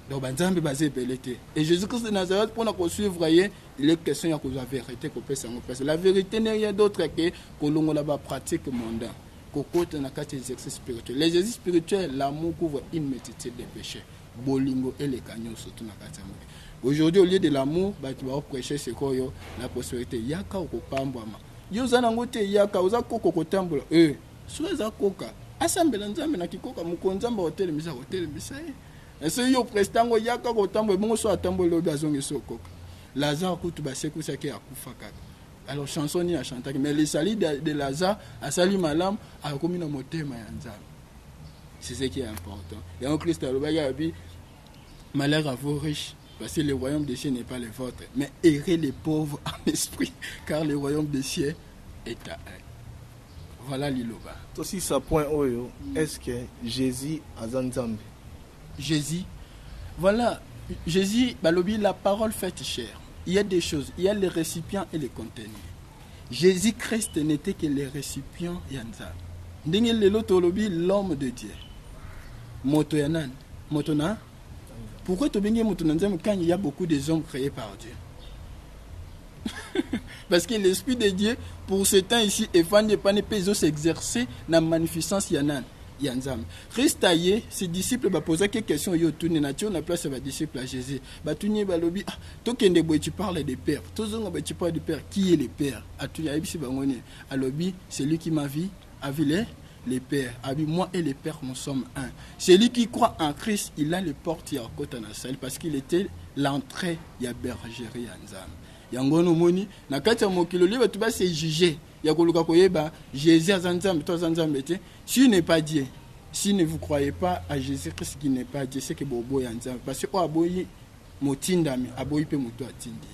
S3: Donc banzambe baza ebele te. Et Jésus-Christ de Nazareth mpona kosuivre ye, il est question ya kozwa vérité kopesa yango place. La vérité n'est rien d'autre que kolongola bapratique mondain, kokota na kati ya exercice spirituel. L'exercice spirituel, l'amour couvre une multitude de péchés. Bolingo et les canyons surtout na kati ya moke. Aujourd'hui, au lieu de l'amour, tu vas prêcher ce koyo, la prospérité. Yaka okopambwama. Yo zanango te yaka oza koko kotambola. So za koka. Asambela nzambe na kikoka mukonzamba hotel misa ye. Ese yo prestango yaka kotambola bongo so atambola obi azongi so koka. Lazare kutu baseku sake akufa kaka. Alors chanson ni a chanté mais le salut de Lazare a sali malam a komi na motema ya nzambe. C'est ce qui est important. Et en Christ a dit malheur à vos riches parce que le royaume des cieux n'est pas le vôtre, mais errez les pauvres en esprit, car le royaume des cieux est à eux. Voilà l'iloba.
S1: Aussi, ça point oyo, est-ce que Jésus a Zanzambe?
S3: Jésus, voilà, Jésus, balobi, la parole faite chair. Il y a des choses, il y a les récipients et les contenus. Jésus-Christ n'était que les récipients yanzam. Ndenge lelo tolobi l'homme de Dieu. Moto yanan, moto na. Pourquoi tu bengi moto nanzam quand il y a beaucoup de hommes créés par Dieu? Parce que l'esprit de Dieu pour ce temps ici Evan n'est pas peut s'exercer dans la magnificence yanan yanzam. Christ aye ses disciples ba poser quelques questions yo tourner nature na place ba disciples à Jésus. Ba tunye ba lobi to kende boy tu parles des pères. Tozonga ba tu parles du père. Qui est le père? Atuya ibisi bangone. Alobi c'est lui qui m'a vu a vu les pères. Abi moi et les pères nous sommes un. Celui qui croit en Christ, il a les portes ya kota na salle parce qu'il était l'entrée ya bergerie yanzam. Yango no moni na kati ya mokilo liba tu ba se juger ya koluka koyeba Jésus azanzam to azanzam ete si n'est pas Dieu. Si ne vous croyez pas à Jésus-Christ qui n'est pas Dieu, c'est que bobo yanzam parce que o aboyi motindami aboyi pe moto atindi.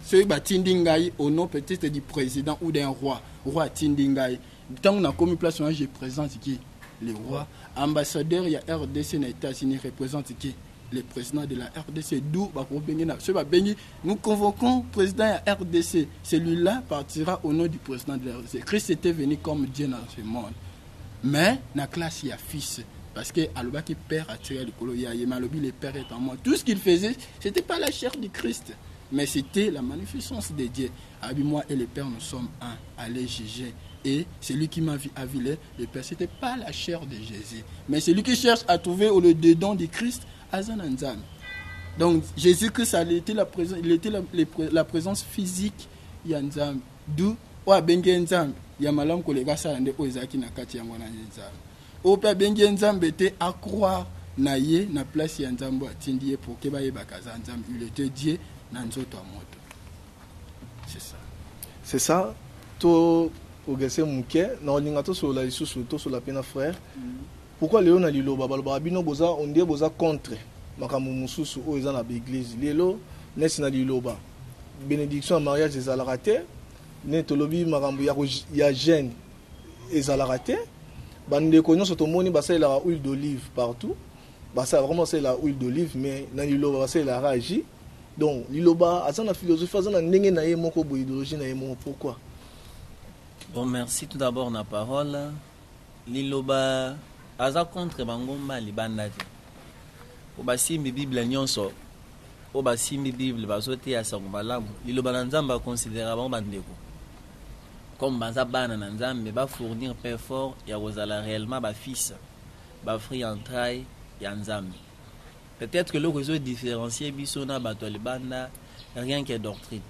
S3: Ceux ba tindingai au nom peut-être du président ou d'un roi tindingai. Tant qu'on a commis place, je présente qui le roi. Ambassadeur, il y a RDC dans les États-Unis, représente qui le président de la RDC. D'où nous convoquons le président de la RDC. Celui-là partira au nom du président de la RDC. Christ était venu comme Dieu dans ce monde. Mais dans la classe, il y a fils. Parce que Alobaki père a tiré le colo, il y a Yemalobi, le père est en moi. Tout ce qu'il faisait, ce n'était pas la chair du Christ. Mais c'était la magnificence de Dieu. Abi moi et le Père, nous sommes un. Allez juger. Et celui qui m'a vu à Villers, le Père, ce n'était pas la chair de Jésus. Mais celui qui cherche à trouver le dedans du Christ, Azananzam. Donc Jésus-Christ, il était la présence physique Yanzam. D'où, Oa Bengenzam, Yamalam Kolega Sarande Ozaki Nakati Yamonanzam. Opa Bengenzam était à croire naye na place Yanzambo Tindie pour Kebaye Bakazanzam. Il était Dieu. C'est ça.
S1: C'est ça. To ogese muke na olinga to sur la lisusu to sur la pena frère. Pourquoi Léon a liloba baloba bino boza on dit boza contre makamu mususu o eza na église. Lelo nesi na liloba. Bénédiction mariage ezalaka te. Ne tolobi makambo ya jeune ezalaka te. Bande ko nyonso to moni basa la huile d'olive partout. Basa vraiment c'est la huile d'olive mais na liloba basa la ragi. Donc, l'iloba, à la philosophie, à l'idéologie, pourquoi?
S4: Bon, merci tout d'abord la parole. L'iloba, à contre Bangomba, Libanda. Au bassin de Bible, nyonso. Au bassin de Bible, basoté à Sangomalam. L'iloba Nzamba considérablement bandeko. Comme Bazabana Nzambe, va fournir paix fort, il y a réellement ba fils, ba frère en trail, il y a Nzambe. Peut-être que le réseau différencié bisona batolibanda rien que doctrine.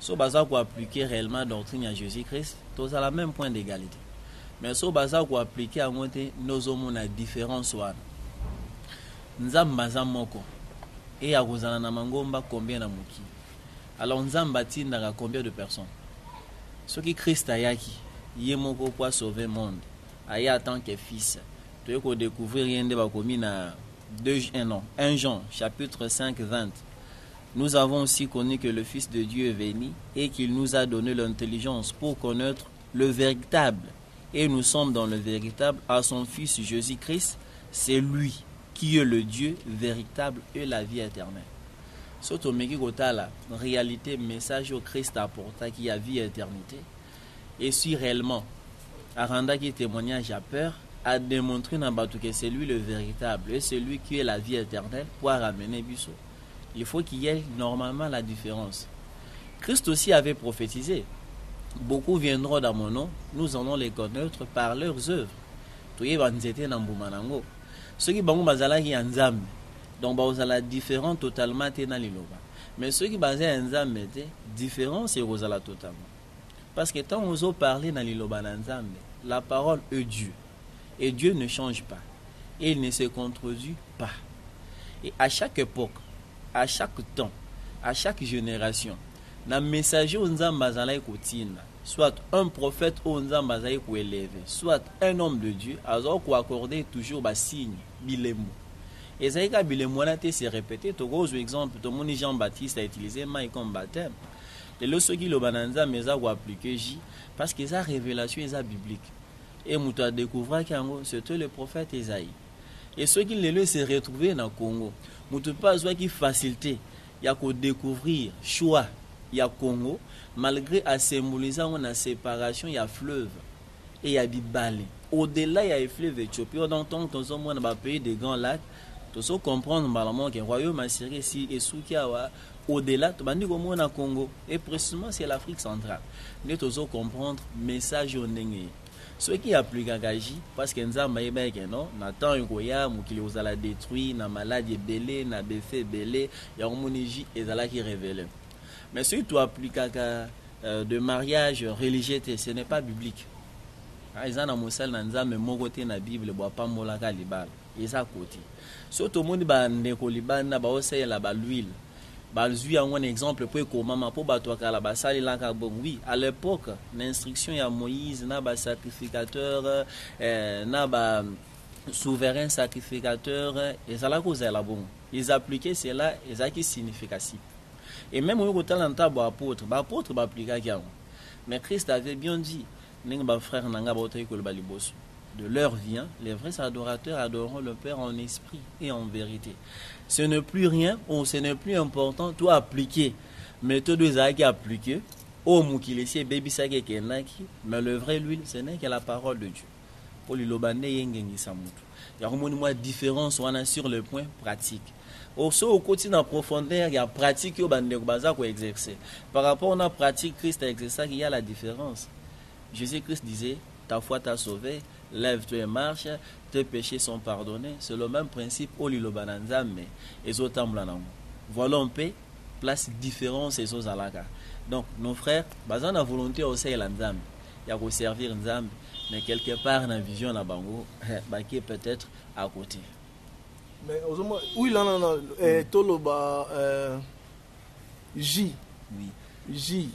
S4: So baza pour appliquer réellement doctrine à Jésus-Christ, tous à la même point d'égalité. Mais so baza pour appliquer à monter nos hommes na différence wana. Nzamba zamoko et à Rosana na mangomba combien na muki. Alors nzamba tinda combien de personnes? Ce qui Christ ayaki, yemoko pour sauver le monde. Aya tant que fils. Tu veux découvrir rien de bakomi na 1 Jean, chapitre 5, 20. Nous avons aussi connu que le Fils de Dieu est venu et qu'il nous a donné l'intelligence pour connaître le véritable. Et nous sommes dans le véritable à son Fils Jésus-Christ. C'est lui qui est le Dieu véritable et la vie éternelle. Surtout, la réalité, message au Christ apporta qui a vie et éternité. Et si réellement, Aranda qui témoignage à peur, a démontré que c'est lui le véritable et c'est lui qui est la vie éternelle pour ramener Bissot. Il faut qu'il y ait normalement la différence. Christ aussi avait prophétisé. Beaucoup viendront dans mon nom, nous allons les connaître par leurs œuvres. Ceux qui sont en donc bazala différent totalement dans liloba. Mais ceux qui basent en Nzambe différent c'est rozala totalement. Parce que tant on parler dans liloba Nzambe, la parole est Dieu. Et Dieu ne change pas. Et il ne se contredit pas. Et à chaque époque, à chaque temps, à chaque génération, le messager on Nzambe kotina, soit un prophète on Nzambe ko élever, soit un homme de Dieu, alors qu'on accorder toujours ba signe bilemo. Et ça que bilemo na te se répéter, to gros exemple, to moni Jean-Baptiste a utilisé maï comme baptême. Et le ceux qui le bananza mais ça ko appliquer J parce que ça révélation est biblique. Et nous avons découvert que c'était le prophète Esaïe. Et ceux qui le se retrouver dans le Congo, nous ne pas voir qui facilité, il y a qu'à découvrir choix, il y a Congo, malgré à symboliser la séparation, il y a fleuve et il y a Bibale. Au-delà, il y a le fleuve Éthiopie. On entend que nous dans le pays des grands lacs, tout ça comprendre que le royaume assyrien si et sous qui a au-delà, tu vas dire comment on a Congo et précisément c'est l'Afrique centrale. Nous devons comprendre le message au Nengue. Ceux qui appliquent à Gaji, parce que nous avons dit non, Nathan et Goya, qui les a détruits, na maladie belé, na béfé belé, il y a un moniji et là qui révèle. Mais ceux qui appliquent de mariage religieux, ce n'est pas biblique. Ils ont un moussel dans Nzambe, mon côté na Bible, bois pas molaka libal. Ils ont côté. Surtout monde ba ndeko libana ba osé la ba l'huile. Balzui a un exemple pour comment pour battre la bassali la bon oui à l'époque l'instruction ya Moïse na ba sacrificateur na ba souverain sacrificateur et ça la cause la bon ils appliquaient cela et ça qui significatif et même au talent apôtre ba appliquer mais Christ avait bien dit ninga frère nanga ba otayi ko baliboso. De leur vient, les vrais adorateurs adoreront le Père en esprit et en vérité. Ce n'est plus rien, ou ce n'est plus important, tout appliquer. Mais tout deux qui appliquer, au mou qui laissait baby sake kenaki, mais le vrai l'huile, ce n'est que la parole de Dieu. Pour l'ilobande yengengi samutu. Il y a une différence sur le point pratique. Au quotidien en profondeur, il y a pratique au bande baza qu'on exercer. Par rapport à la pratique Christ a exercé, il y a la différence. Jésus-Christ disait, ta foi t'a sauvé. Lève-toi et marche, tes péchés sont pardonnés. C'est le même principe au Lilobananzame et au Tamblanam. Voilà un peu, place différence et aux alaka. Donc, nos frères, basant la volonté au sein de l'Anzame, il y a qu'à servir Nzambe, mais quelque part dans la vision de Bango, qui est peut-être à côté.
S1: Mais oui, là, Toloba J. Oui. J.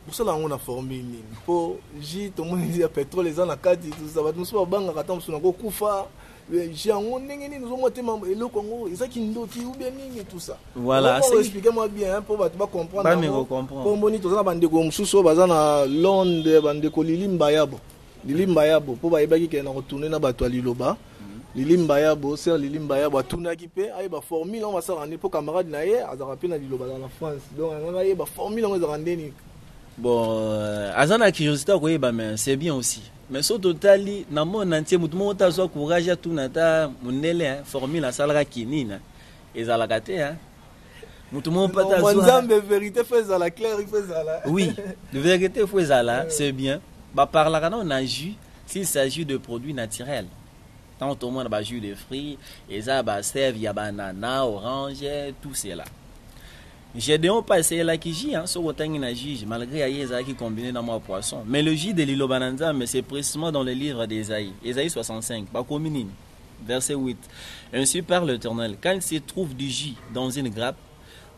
S1: Pour cela, on a formé pour J, tout le monde dit pétrole, les gens à Kadi, tout ça. Nous sommes bang à Katam, nous sommes Koufa, J, on n'est nous sommes et le Congo, et ça qui nous dit ou bien tout ça.
S4: Voilà.
S1: Expliquez-moi bien pour comprendre. Pour monitor ça, bande comme sous bazana Londres, bande Lilimbayabo, Lilimbayabo, pour baïbaki qui est retourné na bateau Liloba. Lilimbayabo, c'est Lilimbayabo, à Tunakipé, à la formule, on va s'en rendre pour camarade naïe, à Zarapé na Liloba dans la France. Donc, on a la formule, on va s'en rendre.
S4: Bon, azana curiosité mais c'est bien aussi. Mais sur total, na mon entier, mutumo ta so courage à tout nata munele formule salaka kinina. Ezalakate hein. Mutumo pas ta so.
S1: Nzambe vérité fait la clair, il fait ça là.
S4: Oui, de vérité fait ça là, c'est bien. Ba parlera on a jus s'il s'agit de produits naturels. Tant au moins ba jus de fruits, et ça ba sève, ya banana, orange, tout cela. Gédéon pas essayé la Kiji, hein, sur autant qu'il juge, malgré Aïe qui combiné dans mon poisson. Mais le J de l'Ilobananza, mais c'est précisément dans le livre d'Ésaïe. Ésaïe 65, Bakominine, verset 8. Ainsi parle l'Éternel. Quand il se trouve du J dans une grappe,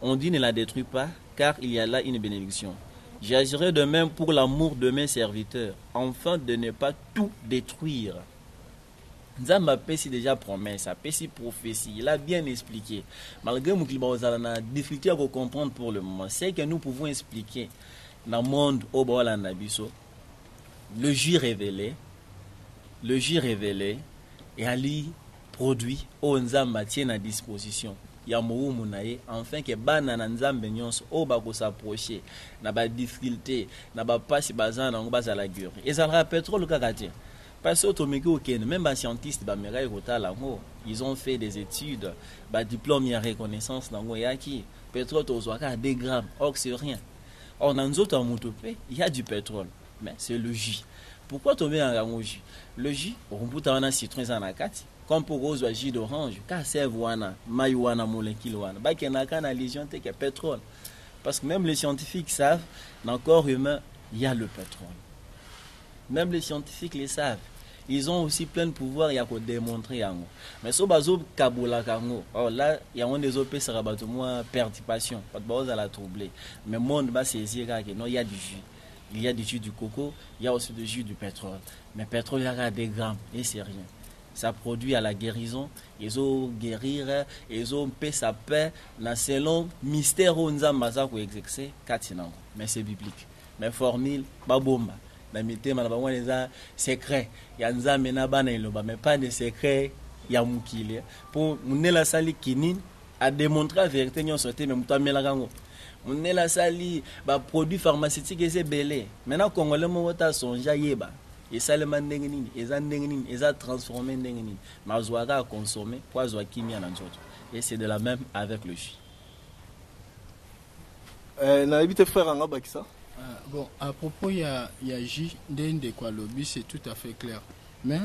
S4: on dit ne la détruis pas, car il y a là une bénédiction. J'agirai de même pour l'amour de mes serviteurs, afin de ne pas tout détruire. Nzamba apesi déjà promesse, apesi prophétie, il a bien expliqué. Malgré que difficulté à comprendre pour le moment, c'est que nous pouvons expliquer dans le monde au Bolanda Biso, le jus révélé, et Ali produit au Nzamba tient à disposition. Ya moumu naye enfin que bana na Nzambe nyonso o ba ko s'approcher na ba difficulté na ba passe bazana ngo bazala guerre. Et ça le pétrole kakati. Parce que même les scientistes, ils ont fait des études, diplôme et reconnaissance dans le pétrole, des grammes, or c'est rien. Or, dans nous autres, il y a du pétrole, mais c'est le jus. Pourquoi tu mets un jus? Le jus, on peut avoir un citron dans la carte, comme pour le jus d'orange, car c'est wana, maïwana, molécule wana, bah qu'il y a une légion de pétrole. Parce que même les scientifiques savent, dans le corps humain, il y a le pétrole. Même les scientifiques le savent. Ils ont aussi plein de pouvoir, il y a qu'à démontrer. Mais si on Kaboula Kango, là, il y a des OP, ça va être moins perturbation, pas de base à la troubler. Mais le monde va saisir qu'il il y a du jus. Il y a du jus du coco, il y a aussi du jus du pétrole. Mais le pétrole, il y a des grammes, et c'est rien. Ça produit à la guérison, ils ont guérir, ils ont paix sa paix, selon mystère où nous avons exercé, mais c'est biblique. Mais formule, pas bomba. Dans mes thèmes, il y a des secrets. Il y a des mais pas de secrets. Il y a des secrets. Pour nous, la salle qui a démontré la vérité, nous sommes mais nous la salle, produit pharmaceutique et c'est belé. Maintenant, quand on a songe, et ça le mandengini, et ça transformé ndengini. Mais on a consommé, quoi, on a chimie dans notre. Et c'est de la même avec le jus.
S1: Na habité frère en Abakissa.
S3: Bon, à propos, il y a J, de quoi lobby, c'est tout à fait clair. Mais,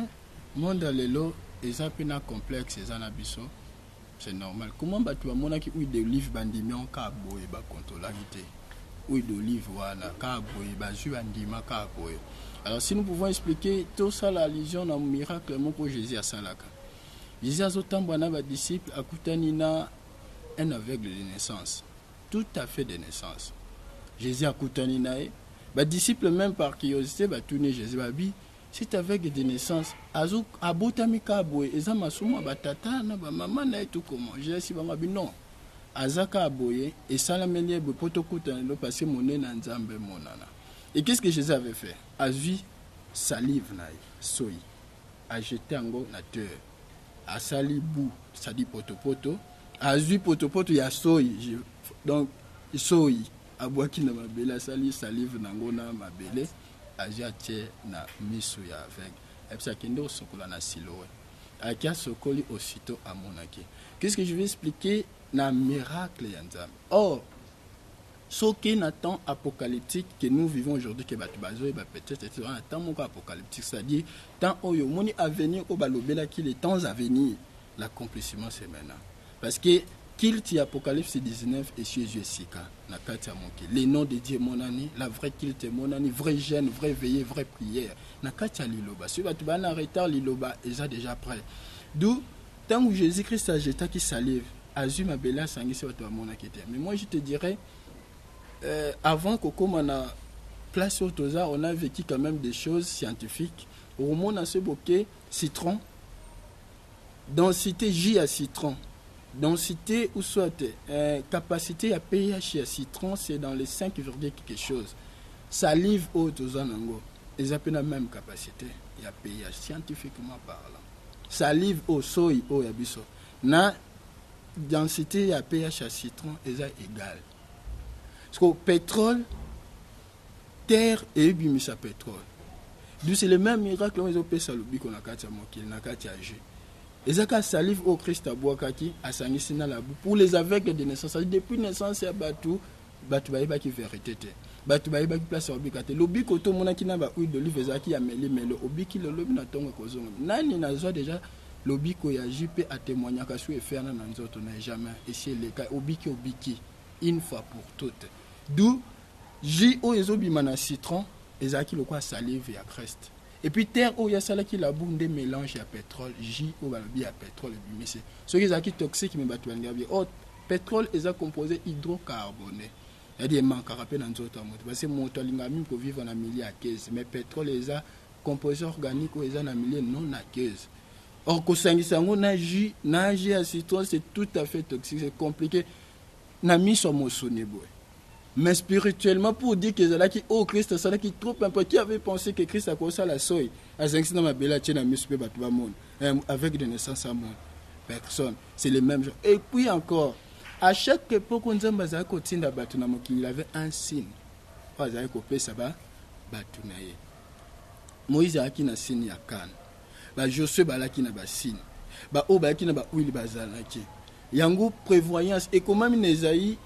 S3: monde à l'élo, ils ont un complexe, ils ont un abisso, c'est normal. Comment tu as mon qui huile d'olive bandimion, cabo et bas contrôlalité? Huile d'olive, voilà, cabo et bas jus bandima, cabo. Alors, si nous pouvons expliquer tout ça, la légion, dans le miracle, mon que Jésus a salaka. Jésus a autant de disciples, à Koutanina, un aveugle de naissance. Tout à fait de naissance. Jésus a coutani nae, disciple même par curiosité, tourner Jésus babi, c'est avec des naissances. Azouk abotami kaboué, eza masuma batata na ba maman na tout comment. Jésus ba mabi non. Azaka aboye et salamelier be poto coutani lo passer monnaie na nzambe monana. Et qu'est-ce que Jésus avait fait? Azui salive nae, soy, a jeté ango na terre. A sali bou, ça dit poto poto. Azui poto poto ya soy. Donc soy abwaki na mabele sali salive nango na mabele aja tie na misu ya avec et puis ça kende sokola na siloé akia sokoli aussitôt à monaki. Qu'est-ce que je vais expliquer na miracle ya Nzambe? Or ce qui est un temps apocalyptique que nous vivons aujourd'hui que batubazo et peut-être c'est un temps apocalyptique, c'est-à-dire temps où il y a avenir au balobela qui les temps à venir, l'accomplissement c'est maintenant parce que Kilt Apocalypse 19 et sur Jessica, les noms de Dieu mon année, la vraie Kilt mon année, vrai jeûne, vrai veillée, vraie prière. Nakatia Liloba. Si tu vas en retard, Liloba est déjà prêt. D'où, tant où Jésus-Christ a jeté qui salive, Azuma Bella Sangi, c'est votre mon inquiétude. Mais moi je te dirais, avant qu'on a place au Toza, on a vécu quand même des choses scientifiques. Au monde a ce bouquet citron, densité J à citron. Densité ou soit capacité à pH à citron, c'est dans les 5, quelque chose. Salive haute aux anango, ils ont la même capacité à pH scientifiquement parlant. Salive au soy au yabiso. Na densité à pH à citron, ils ont égal. Parce que pétrole, terre et bimisa pétrole. Donc c'est le même miracle qu'ils ont fait ça le bico na katia mokil na katia jus. Et ça salive au Christ à Boakaki à Sangisina la boue pour les aveugles de naissance. Depuis naissance, il y a Batou Baïba qui vérité. Batou Baïba qui place au Bikate. L'obi koto mona qui n'a pas eu de livre qui a mêlé, mais le obi qui le lobby n'a tonga kozong. Nani n'a déjà l'obi ko ya JP à témoigner qu'à souhait faire dans nos autres n'a jamais. Et c'est le cas obi qui une fois pour toutes. D'où J.O. ezobi mana citron et zaki le quoi salive et à Christ. Et puis terre où il y a ça qui la boum des mélanges à pétrole, J ou balbi à pétrole et mais c'est ce qui est toxique mais battu ngabi. Oh pétrole est composé hydrocarboné. Il y a des manques à rappeler dans d'autres mots parce que moto lingami pour vivre en milieu à 15 mais pétrole est composé organique ou est en milieu non à 15. Or, kosangisango na jus à citron, c'est tout à fait toxique, c'est compliqué. Na mis sur mon sonné, mais spirituellement, pour dire que là qui oh Christ, ça là qui trop important, qui avait pensé que Christ a causé la soie, à zinc dans ma belle tienne à monsieur Batouba monde, avec des naissances à monde, personne, c'est les mêmes gens. Et puis encore, à chaque époque, on disait que continue à battre il avait un signe, pas à couper ça va battre naïe. Moïse a qui na signe ya kan, bah Josué bah là qui na ba signe, bah oh bah qui na ba huile bazal là qui, yango prévoyance et comment Isaïe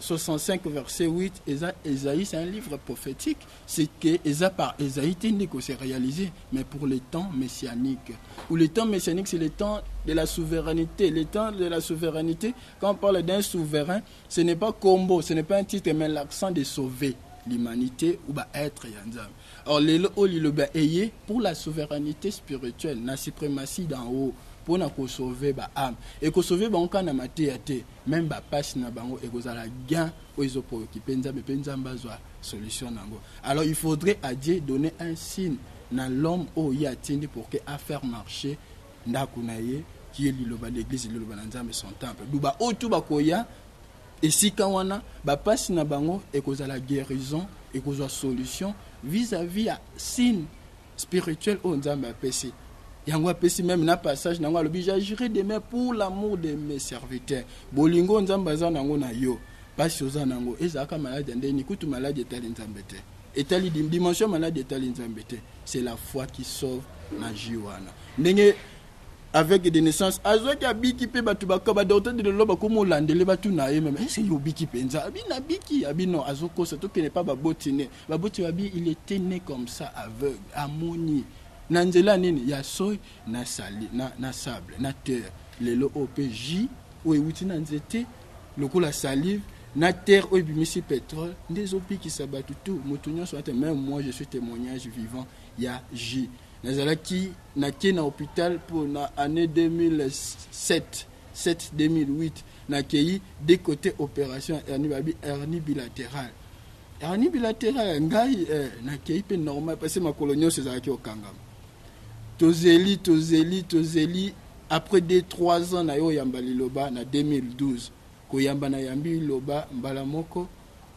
S3: 65 verset 8, Esaïe c'est un livre prophétique, c'est que par Esaïe s'est réalisé, mais pour les temps messianiques. Ou les temps messianiques, c'est le temps de la souveraineté. Le temps de la souveraineté, quand on parle d'un souverain, ce n'est pas combo, ce n'est pas un titre, mais l'accent de sauver l'humanité ou être yanzam. Or, pour la souveraineté spirituelle, la suprématie d'en haut, pour sauver l'âme. Et que sauver même passe na bango et que la gain où ils ont préoccupé solution. Alors il faudrait à Dieu donner un signe dans l'homme où il y a pour que à faire marcher ndakunaye qui est l'église de son temple. Duba o tu bakoya et si kawana passe na bango et que la guérison et que la solution vis-à-vis à signe spirituel au nzambe pesi. Yango apesi même na passage nango alobi j'agirai demain pour l'amour de mes serviteurs. Bolingo nzambaza nango na yo. Pasi oza nango ezaka malade ndeni kutu malade etali nzambete. Etali dimension malade etali nzambete. C'est la foi qui sauve na jiwana. Ndenge avec des naissances azoki abiki pe batu bakaba docteur de loba komo landele batu na ye même est-ce yo biki penza abi na biki abi non azoko ça to que n'est pas babotine. Baboti abi il était né comme ça aveugle, amoni. Nanzela nini ya soy na sali na sable na terre lelo OPJ ou ewuti na nzete lokola salive na terre ou bimisi pétrole des opi qui s'abattent tout motonyo soit même moi je suis témoignage vivant ya J nazala qui na hôpital pour na année 2007 2008 na kei des côtés opération hernie bilatérale ngai na kei pe normal parce que ma colonio c'est ça qui au kangam Tozeli, après 2-3 ans, na yo yambali loba na 2012. Ko yamba na yambi loba mbala moko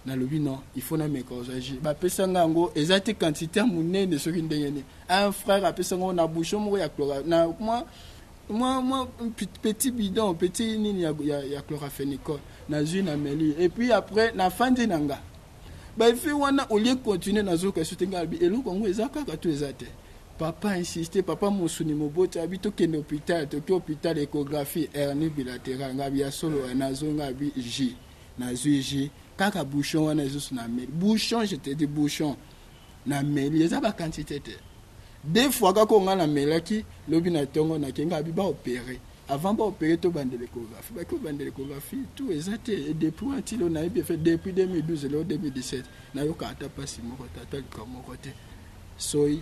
S3: na lobi non, il faut na mekozaji. Ba pesa ngango ezate quantité munene soki ndengene. Un frère a pesa ngango na bouchon mo ya chlora. Na moi petit bidon, petit nini ya chloramphénicol. Na zui na meli. Et puis après na fandi nanga. Ba fi wana au lieu continuer na zo ka sutenga bi elu kongo ezaka ka to ezate. Papa insisté, papa Moussuni Mobote habite au hôpital échographie hernie bilatérale ngabi ya solo nazo ngabi J nazo J kaka bouchon wana juste na meli bouchon je te dis bouchon na meli eza ba quantité te deux fois kako nga na melaki lobi na tongo na kenga bi ba opérer avant ba opérer to bande l'échographie ba ko bande l'échographie tout exacté depuis antilo na bien fait depuis 2012 et 2017 na yo ka ata pasi moko tata comme côté soy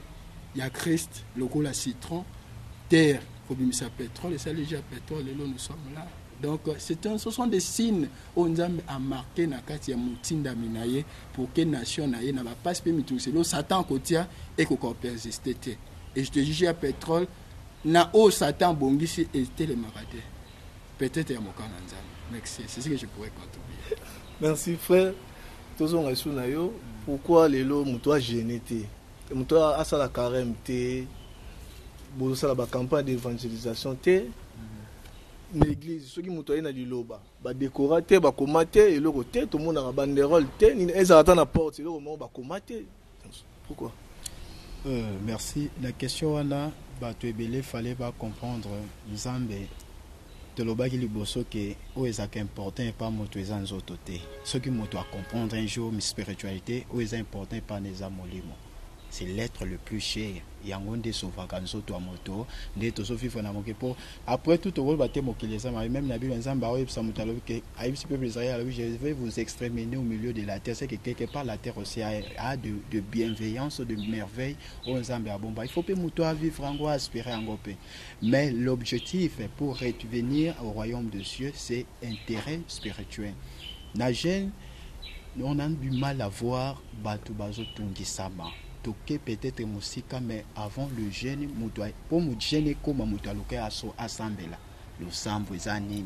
S3: il y a Christ, le goût la citron, terre, il faut bien pétrole, et ça déjà pétrole, et là nous sommes là. Donc ce sont des signes où nous avons marqué na kati ya mutinda minaye pour que nation naye n'a pas se permettre c'est l'eau Satan côté et qu'on persister. Et je te dis à pétrole na o Satan bongisi et le maradé. Peut-être à mon cananza. Merci, c'est ce que je pourrais contribuer.
S1: Merci frère. Tous on est na yo. Pourquoi les lots mutoa génété? Mutoa asa la carême té. Bo ça la campagne d'évangélisation té. L'église ceux qui mutoa na liloba ba décorater ba komater et le côté tout le monde a banderole té ni ezata na porte le moment ba komater. Pourquoi?
S2: Merci. La question là, il fallait pas comprendre Nzambe. De l'obaki liboso que o ezaka important pas moto ezanzo toté. Ce qui moto à comprendre un jour ma spiritualité o est important pas neza molimo. C'est l'être le plus cher. Yangonde sovakanzo to moto, de to sofi fona moke po. Après tout au baté mokileza même na Bible Nzamba o epsa mutalo que aïbsi peuple Israël je vais vous exterminer au milieu de la terre. C'est que quelque part la terre aussi a de bienveillance, de merveille au Nzamba a bomba. Il faut pas muto à vivre en aspirer en gopé. Mais l'objectif pour revenir au royaume de Dieu, c'est intérêt spirituel. Na jeune on a du mal à voir batu bazo tungisama. toke peut-être musika, mais avant le jeûne pour mu jeûne comme mutu aluke aso asambela le sambo ezanini.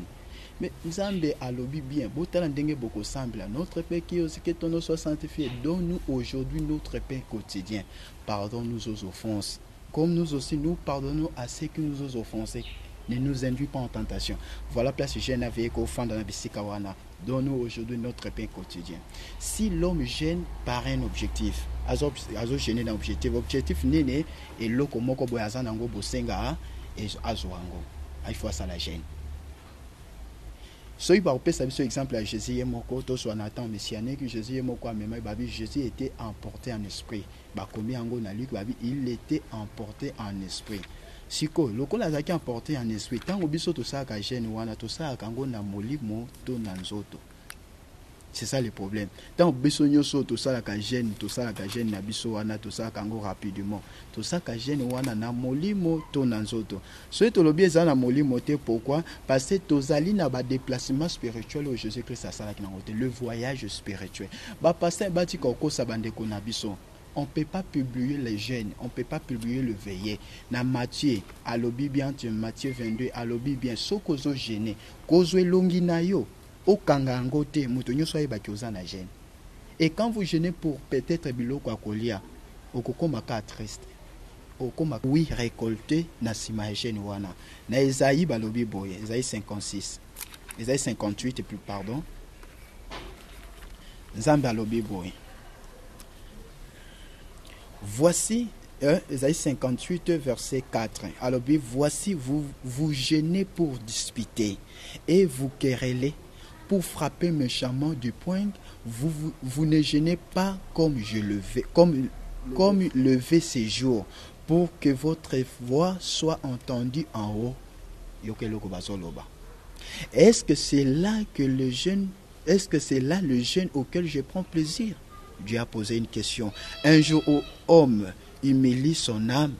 S2: Mais Nzambe alobi bien, botala ndenge boko sambela notre pain qui aussi que ton nom soit sanctifié. Donne-nous aujourd'hui notre pain quotidien. Pardonne-nous aux offenses, comme nous aussi nous pardonnons à ceux qui nous ont offensés. Ne nous induis pas en tentation. Voilà place jeûne avec au fond dans la bisikawana. Donne-nous aujourd'hui notre pain quotidien. Si l'homme gêne par un objectif, azo gêner un objectif nene et loko moko boyaza nango bosenga et azoango. Il faut ça la gêne. Soy par exemple à Jésus moko to so Nathan messianique Jésus moko même babi Jésus était emporté en esprit. Ba komi ango na Luc babi il était emporté en esprit. Siko lokola azaki emporté en esprit tango biso to sa ka gêne wana to sa kango na molimo to na nzoto. C'est ça le problème. Tant biso nyoso to sa ka gêne na biso wana to sa kango rapidement. To sa ka gêne wana na molimo to na nzoto. So to lobi eza na molimo te pourquoi? Parce que tozali na ba déplacement spirituel au Jésus-Christ a sala ki na ngote, le voyage spirituel. Ba pasteur bati ko sa bandeko na biso. On ne peut pas publier les gènes, on ne peut pas publier le veillé. Dans Matthieu, alobi bien, Matthieu 22, alobi bien, so kozo gêné, kozo longi na yo, o kangangote, mutonyo soye bakioza na gêne. Et quand vous gênez pour peut-être biloko akolia, okokoma ka triste. Okoma oui récolter na sima gêne wana. Na Esaïe balobi boye, Esaïe 56. Esaïe 58 plus pardon. Nzambe alobi boye. Voici, Esaïe 58, verset 4. Alors, voici, vous gênez pour disputer et vous querellez pour frapper méchamment du poing. Vous ne gênez pas comme je le fais, comme lever ces jours, pour que votre voix soit entendue en haut. Est-ce que c'est là le jeûne auquel je prends plaisir? Dieu a posé une question. Un jour où homme humilie son âme,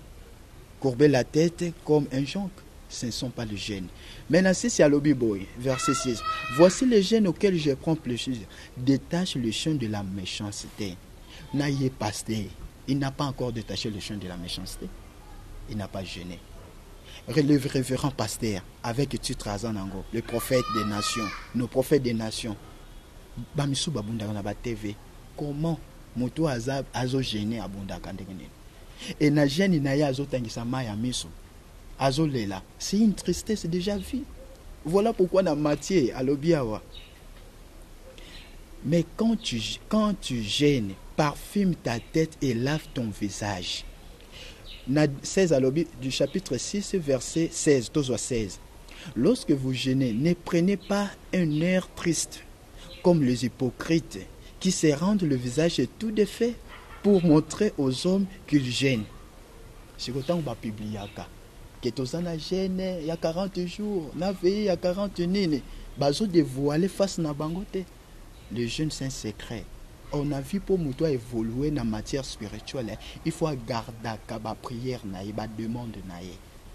S2: courber la tête comme un jonc, ce ne sont pas les gènes. Maintenant, c'est à l'Obiboy, verset 6. Voici les gènes auxquels je prends plaisir. Détache le champ de la méchanceté. N'ayez pasteur. Il n'a pas encore détaché le champ de la méchanceté. Il n'a pas gêné. Le révérend pasteur, avec le titre Azanango, le prophète des nations, nos prophètes des nations. Bamisu Babunda na ba TV. Comment moto azo gêné abunda kandengene et na gêne na ya azo tangisa maya miso azo lela, c'est une tristesse déjà vue. Voilà pourquoi dans Matthieu alobiawa, mais quand tu gênes, parfume ta tête et lave ton visage. Na 16 alobi du chapitre 6 verset 16 tozo 16. Lorsque vous gênez, ne prenez pas un air triste comme les hypocrites qui se rendent le visage tout défait pour montrer aux hommes qu'ils gênent. C'est quand on va publier que tous en gêne il y a 40 jours, na veille il y a 40 nini, bazo dévoiler face na bangote. Le jeûne c'est un secret. On a vu pour nous évoluer dans la matière spirituelle, il faut garder la prière na ba demande na.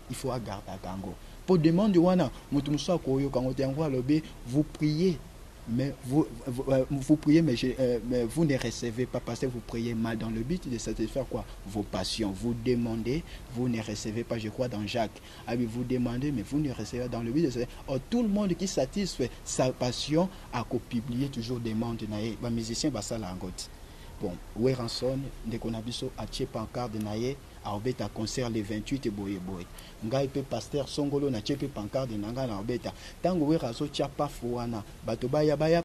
S2: Il faut garder gango. Pour demander wana mutu musa koyo kangote ngwa lobe vous priez. Mais vous priez, mais vous ne recevez pas parce que vous priez mal dans le but de satisfaire quoi? Vos passions. Vous demandez, vous ne recevez pas, je crois dans Jacques. Ah oui, vous demandez, mais vous ne recevez pas dans le but de satisfaire. Or, tout le monde qui satisfait sa passion a publié toujours des demandes. Les musiciens, ça la gote. Bon, Weranson, dès qu'on a vu ça, à Tché Pancarte naye, à Obeta concert le 28 et boye. Ngai pe pasteur Songolo na Tché Pancarte nanga na Obeta. Tango Weraso Tchapa Fouana, Batobaya Baya